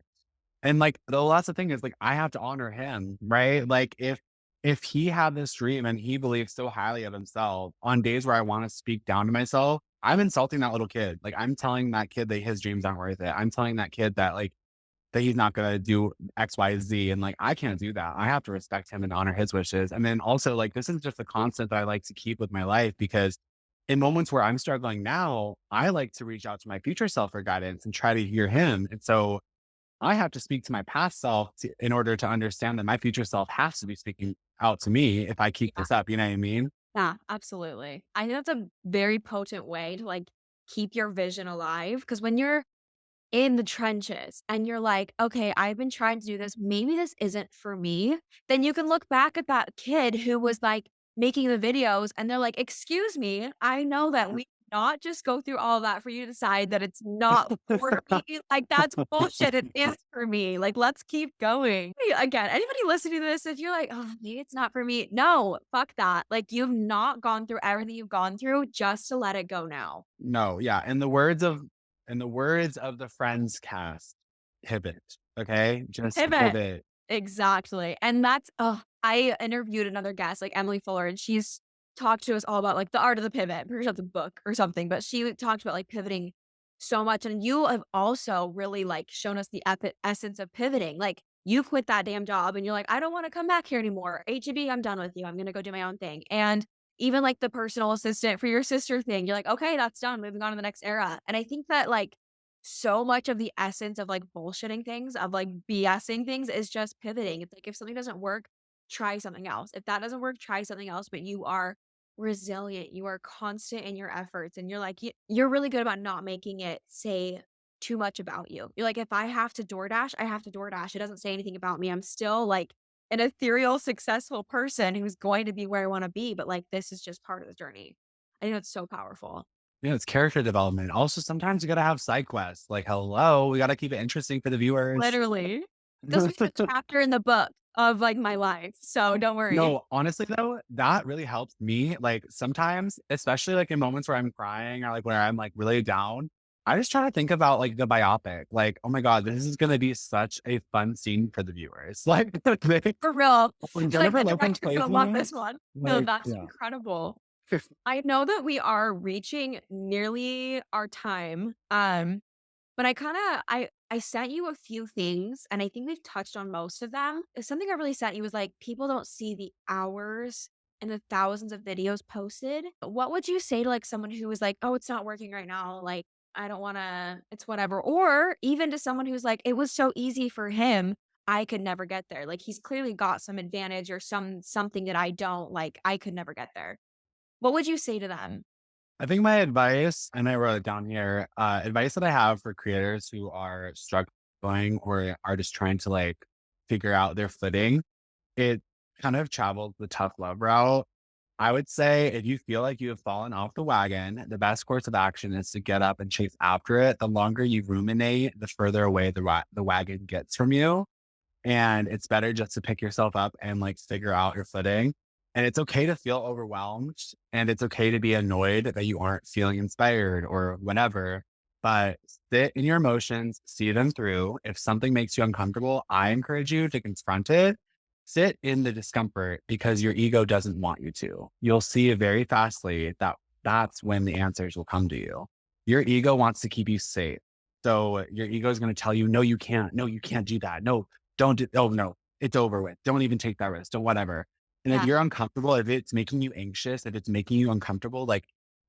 And like that's the thing is like I have to honor him, right? Like if he had this dream and he believes so highly of himself on days where I want to speak down to myself, I'm insulting that little kid. Like I'm telling that kid that his dreams aren't worth it. I'm telling that kid that like that he's not gonna do X, Y, Z. And like I can't do that. I have to respect him and honor his wishes. And then also like this is just a constant that I like to keep with my life because in moments where I'm struggling now, I like to reach out to my future self for guidance and try to hear him. And so I have to speak to my past self in order to understand that my future self has to be speaking out to me if I keep yeah, this up. You know what I mean? yeah, absolutely. I think that's a very potent way to, like, keep your vision alive. Because when you're in the trenches and you're like, "Okay, I've been trying to do this, maybe this isn't for me," then you can look back at that kid who was, like, making the videos and they're like, "Excuse me, I know that we did not just go through all that for you to decide that it's not for me, like, that's bullshit, it is for me, like, let's keep going." Hey, again, anybody listening to this, if you're like, "Oh, maybe it's not for me," no, fuck that, like, you've not gone through everything you've gone through just to let it go now. No, yeah. In the words of the Friends cast, pivot. Okay, just Pivot. pivot. Exactly, and that's I interviewed another guest, like Emily Fuller, and she's talked to us all about, like, the art of the pivot. I'm pretty sure it's a book or something, but she talked about, like, pivoting so much, and you have also really, like, shown us the essence of pivoting. Like, you quit that damn job, and you're like, "I don't wanna come back here anymore. HEB, I'm done with you. I'm gonna go do my own thing." And even, like, the personal assistant for your sister thing, you're like, "Okay, that's done. Moving on to the next era." And I think that, like, so much of the essence of, like, bullshitting things, of, like, BSing things is just pivoting. It's like if something doesn't work, try something else. If that doesn't work, try something else, but you are resilient, you are constant in your efforts, and you're like, you're really good about not making it say too much about you. You're like, if I have to DoorDash, I have to DoorDash. It doesn't say anything about me. I'm still like an ethereal, successful person who's going to be where I want to be, but like this is just part of the journey. I think it's so powerful. Yeah, it's character development. Also, sometimes you gotta have side quests. Like, hello, we gotta keep it interesting for the viewers. Literally. This was a chapter in the book of like my life. So don't worry. No, honestly though, that really helps me. Like sometimes, especially like in moments where I'm crying or like where I'm like really down, I just try to think about like the biopic. Like, oh my God, this is gonna be such a fun scene for the viewers. Like For real. when Like Jennifer the Lopez director's plays gonna love me, this one. No, like, that's yeah. incredible. I know that we are reaching nearly our time. But I sent you a few things and I think we've touched on most of them. Something I really sent you was like people don't see the hours and the thousands of videos posted. What would you say to like someone who was like, "Oh, it's not working right now. Like I don't want to, it's whatever." Or even to someone who's like, "It was so easy for him. I could never get there." Like he's clearly got some advantage or something that I don't. Like I could never get there. What would you say to them? I think my advice, and I wrote it down here, advice that I have for creators who are struggling or are just trying to like figure out their footing, it kind of travels the tough love route. I would say if you feel like you have fallen off the wagon, the best course of action is to get up and chase after it. The longer you ruminate, the further away the wagon gets from you. And it's better just to pick yourself up and like figure out your footing. And it's okay to feel overwhelmed and it's okay to be annoyed that you aren't feeling inspired or whatever. But sit in your emotions, see them through. If something makes you uncomfortable, I encourage you to confront it. Sit in the discomfort because your ego doesn't want you to. You'll see very fastly that that's when the answers will come to you. Your ego wants to keep you safe. So your ego is going to tell you, no, you can't. No, you can't do that. No, don't do, oh no, it's over with. Don't even take that risk. Don't whatever. And if Yeah. you're uncomfortable, if it's making you anxious, if it's making you uncomfortable, like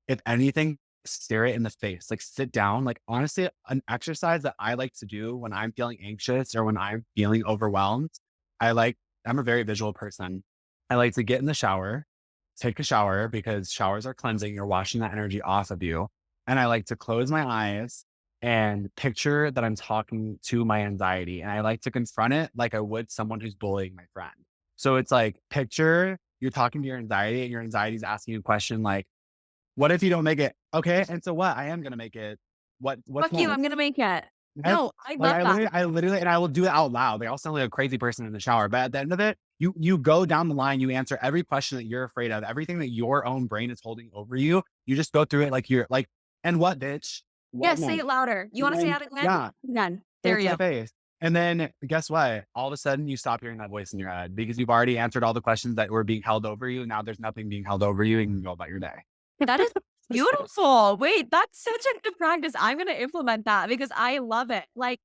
if anything, stare it in the face, like sit down. Like honestly, an exercise that I like to do when I'm feeling anxious or when I'm feeling overwhelmed, I like, I'm a very visual person. I like to get in the shower, take a shower because showers are cleansing. You're washing that energy off of you. And I like to close my eyes and picture that I'm talking to my anxiety. And I like to confront it like I would someone who's bullying my friend. So it's like, picture you're talking to your anxiety and your anxiety is asking you a question like, what if you don't make it? Okay. And so what? I am going to make it. What's Fuck you. I'm next? gonna make it. Yes. No, I Like love that. I literally, and I will do it out loud. They all sound like a crazy person in the shower. But at the end of it, you go down the line, you answer every question that you're afraid of, everything that your own brain is holding over you. You just go through it like you're like, and what, bitch? Yeah, What say next? it louder. You And wanna say then, that again? yeah, Again. say There it to you my go. face. And then guess what? All of a sudden you stop hearing that voice in your head because you've already answered all the questions that were being held over you. Now there's nothing being held over you and you can go about your day. That is beautiful. Wait, that's such a good practice. I'm gonna implement that because I love it. Like,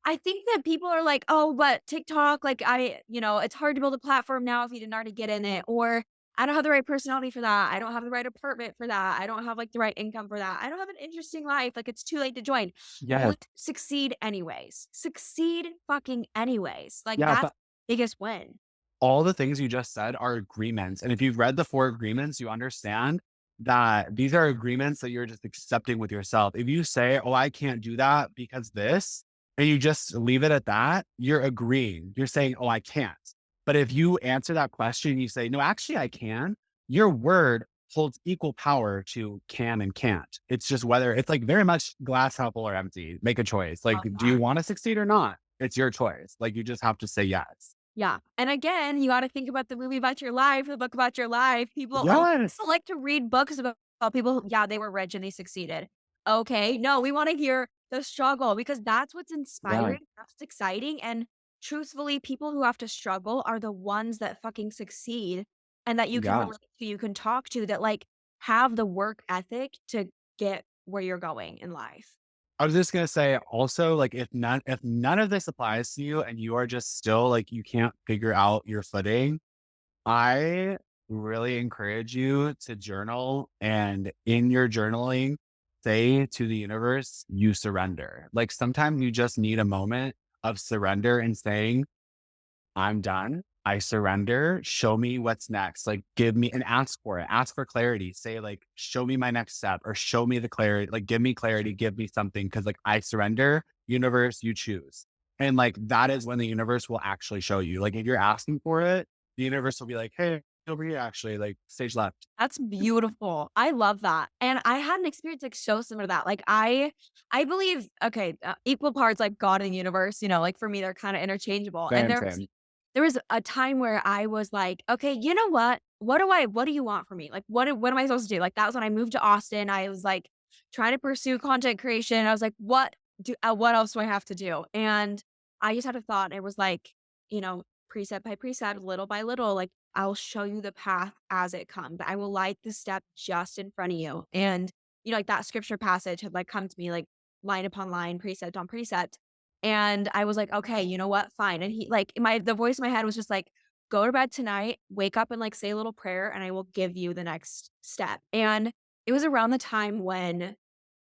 I think that people are like, "Oh, but TikTok, like, it's hard to build a platform now if you didn't already get in it," or "I don't have the right personality for that. I don't have the right apartment for that. I don't have, like, the right income for that. I don't have an interesting life. Like, it's too late to join." Yes. But succeed anyways. Succeed fucking anyways. Like, Yeah. that's But biggest win. all the things you just said are agreements. And if you've read the four agreements, you understand that these are agreements that you're just accepting with yourself. If you say, oh, I can't do that because this, and you just leave it at that, you're agreeing. You're saying, oh, I can't. But if you answer that question, you say, no, actually, I can, your word holds equal power to can and can't. It's just whether it's like very much glass half full or empty. Make a choice. Like, Love do you that. want to succeed or not? It's your choice. Like, you just have to say yes. Yeah, and again, you gotta think about the movie about your life, the book about your life. People Yes. also like to read books about people who yeah, they were rich and they succeeded. Okay, no, we wanna hear the struggle because that's what's Yeah. inspiring, that's what's exciting, and truthfully, people who have to struggle are the ones that fucking succeed and that you can Yeah. relate to, you can talk to, that, like, have the work ethic to get where you're going in life. I was just gonna say also, like, if none of this applies to you and you are just still like you can't figure out your footing, I really encourage you to journal and in your journaling, say to the universe, you surrender. Like sometimes you just need a moment of surrender and saying, I'm done. I surrender. Show me what's next. Like, give me and ask for it. Ask for clarity. Say, like, show me my next step or show me the clarity. Like, give me clarity. Give me something. Cause like I surrender, universe, you choose. And like that is when the universe will actually show you. Like, if you're asking for it, the universe will be like, hey, over here, actually, like stage left. That's beautiful. I love that. And I had an experience like so similar to that. Like I believe okay, equal parts like God and the universe, like for me they're kind of interchangeable. And Same, same. there was a time where I was like, okay, you know what? What do you want from me? Like what am I supposed to do? Like that was when I moved to Austin. I was like trying to pursue content creation. I was like, what else do I have to do? And I just had a thought. It was like, precept by precept, little by little, like I'll show you the path as it comes. I will light the step just in front of you. And, like that scripture passage had like come to me like line upon line, precept on precept. And I was like, okay, you know what? Fine. And he like the voice in my head was just like, go to bed tonight, wake up and like say a little prayer, and I will give you the next step. And it was around the time when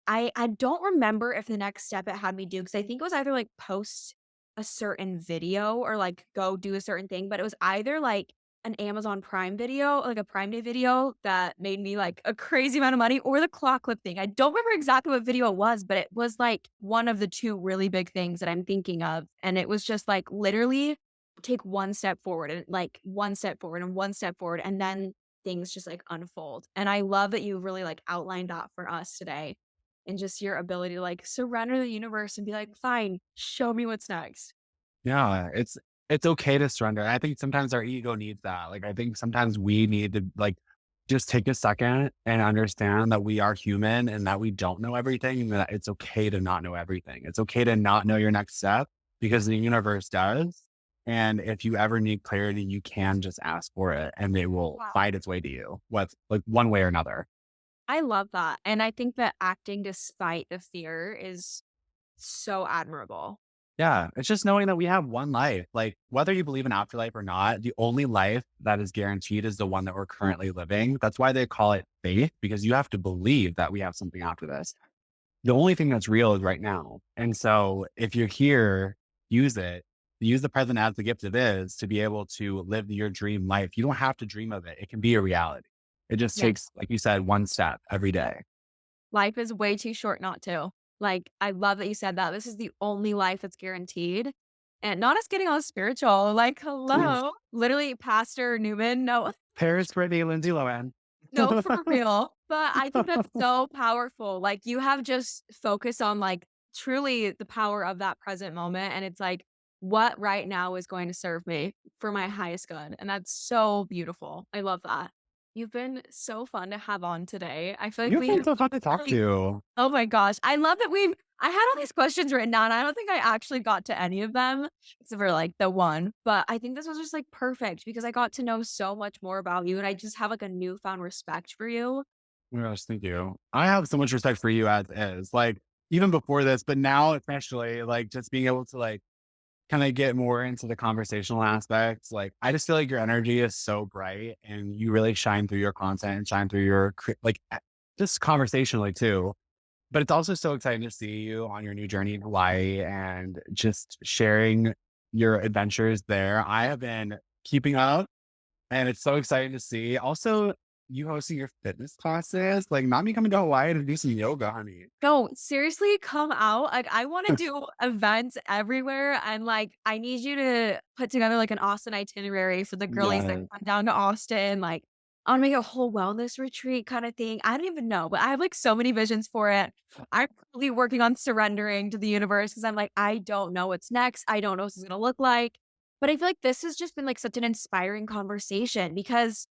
I don't remember if the next step it had me do because I think it was either, like, post a certain video or, like, go do a certain thing, but it was either, like, an Amazon Prime video, like, a Prime Day video that made me, like, a crazy amount of money or the claw clip thing. I don't remember exactly what video it was, but it was, like, one of the 2 really big things that I'm thinking of, and it was just, like, literally take 1 step forward and, like, 1 step forward and 1 step forward, and then things just, like, unfold, and I love that you really, like, outlined that for us today and just your ability to like surrender the universe and be like, fine, show me what's next. Yeah, it's okay to surrender. I think sometimes our ego needs that. Like, I think sometimes we need to like just take a second and understand that we are human and that we don't know everything and that it's okay to not know everything. It's okay to not know your next step because the universe does. And if you ever need clarity, you can just ask for it and it will Wow. find its way to you, with like one way or another. I love that. And I think that acting despite the fear is so admirable. Yeah, it's just knowing that we have one life. Like, whether you believe in afterlife or not, the only life that is guaranteed is the one that we're currently living. That's why they call it faith, because you have to believe that we have something after this. The only thing that's real is right now. And so, if you're here, use it. Use the present as the gift it is to be able to live your dream life. You don't have to dream of it, it can be a reality. It just Yeah. takes, like you said, one step every day. Life is way too short not to. Like, I love that you said that. This is the only life that's guaranteed. And not us getting all spiritual. Like, hello. Literally, Pastor Newman. No, Paris, Brittany, Lindsay Lohan. no, for real. But I think that's so powerful. Like, you have just focused on, like, truly the power of that present moment, and it's like, what right now is going to serve me for my highest good, and that's so beautiful. I love that. You've been so fun to have on today. I feel like You've we been have so fun to talk really to. oh my gosh, I love that I had all these questions written down, I don't think I actually got to any of them, except for, like, the one, but I think this was just, like, perfect because I got to know so much more about you, and I just have, like, a newfound respect for you. Oh my gosh, thank you. I have so much respect for you as is, like, even before this, but now especially, like, just being able to, like, kinda get more into the conversational aspects, like, I just feel like your energy is so bright and you really shine through your content and shine through your just conversationally too. But it's also so exciting to see you on your new journey in Hawaii and just sharing your adventures there. I have been keeping up and it's so exciting to see. Also, you hosting your fitness classes, like, not me coming to Hawaii to do some yoga, honey. No, seriously, come out. Like, I wanna do events everywhere, and, like, I need you to put together, like, an Austin itinerary for the girlies that Yes. come down to Austin, like, I wanna make a whole wellness retreat kinda thing. I don't even know, but I have, like, so many visions for it. I'm really working on surrendering to the universe because 'cause I'm like, "I don't know what's next. I don't know what this is gonna look like." But I feel like this has just been, like, such an inspiring conversation because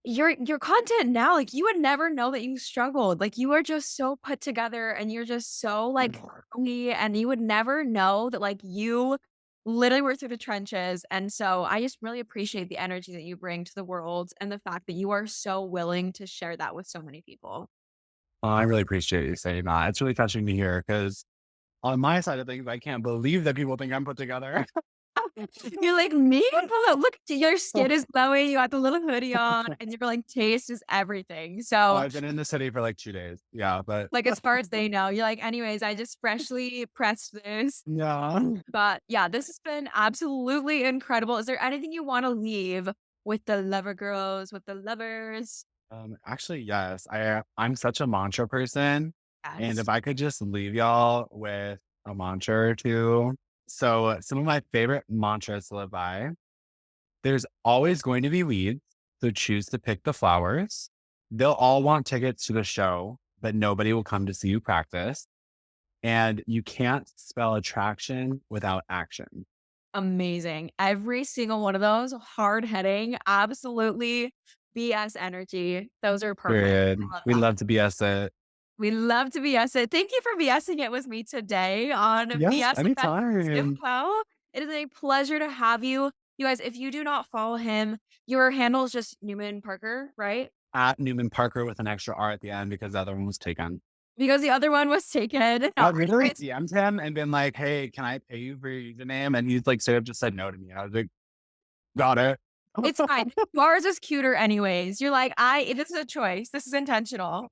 your content now, like, you would never know that you struggled, like, you are just so put together and you're just so, like, me, and you would never know that, like, you literally were through the trenches, and so I just really appreciate the energy that you bring to the world and the fact that you are so willing to share that with so many people. I really appreciate you saying that. It's really touching to hear because on my side of things, I can't believe that people think I'm put together. You're like, "Me? Hello, look, your skin is glowing, you got the little hoodie on, and you're like, taste is everything." Oh, So, I've been in the city for like 2 days. Yeah, but like, as far as they know, you're like, "Anyways, I just freshly pressed this." yeah. But, yeah, this has been absolutely incredible. Is there anything you wanna leave with the lover girls, with the lovers? Actually, yes. I'm such a mantra person, and Yes. if I could just leave y'all with a mantra or two. So, some of my favorite mantras to live by: there's always going to be weeds, so choose to pick the flowers. They'll all want tickets to the show, but nobody will come to see you practice. And you can't spell attraction without action. Amazing. Every single one of those hard-hitting, absolutely BS energy. Those are perfect. Period. I love We that. love to BS it. We love to BS it. Thank you for BSing it with me today on Yes, BS with Bethany anytime. Simcoe. It is a pleasure to have you. You guys, if you do not follow him, your handle is just Newman Parker, right? At Newman Parker with an extra R at the end because the other one was taken. Because the other one was taken. No, I literally it's DM'd him and been like, "Hey, can I pay you for your username?" And he's like, straight up just said no to me. I was like, "Got it." it's fine. Yours is cuter anyways. You're like, this is a choice. This is intentional.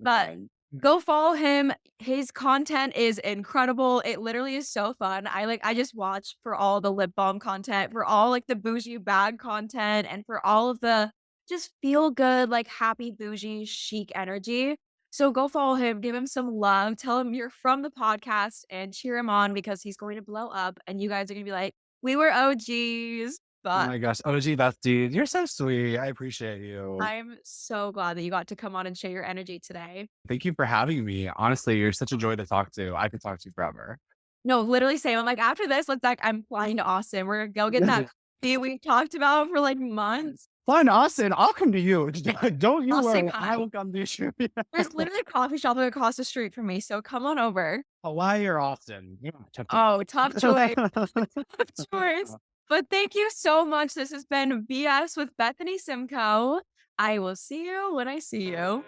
But Okay. go follow him. His content is incredible. It literally is so fun. I just watch for all the lip balm content, for all like the bougie bag content, and for all of the just feel good, like happy bougie chic energy. So go follow him, give him some love, tell him you're from the podcast and cheer him on because he's going to blow up and you guys are gonna be like, we were OGs. Oh But my gosh. OG Beth, dude, you're so sweet. I appreciate you. I'm so glad that you got to come on and share your energy today. Thank you for having me. Honestly, you're such a joy to talk to. I could talk to you forever. No, literally same. I'm like, after this, I'm flying to Austin. We're gonna go get that coffee we talked about for like months. Fine, Austin. I'll come to you. Don't you I'll say worry. I hi. will come to you. There's literally a coffee shop across the street from me, so come on over. Hawaii or Austin? Yeah, tough to Oh, tough choice. Tough choice. pick. But thank you so much. This has been BS with Bethany Simcoe. I will see you when I see you.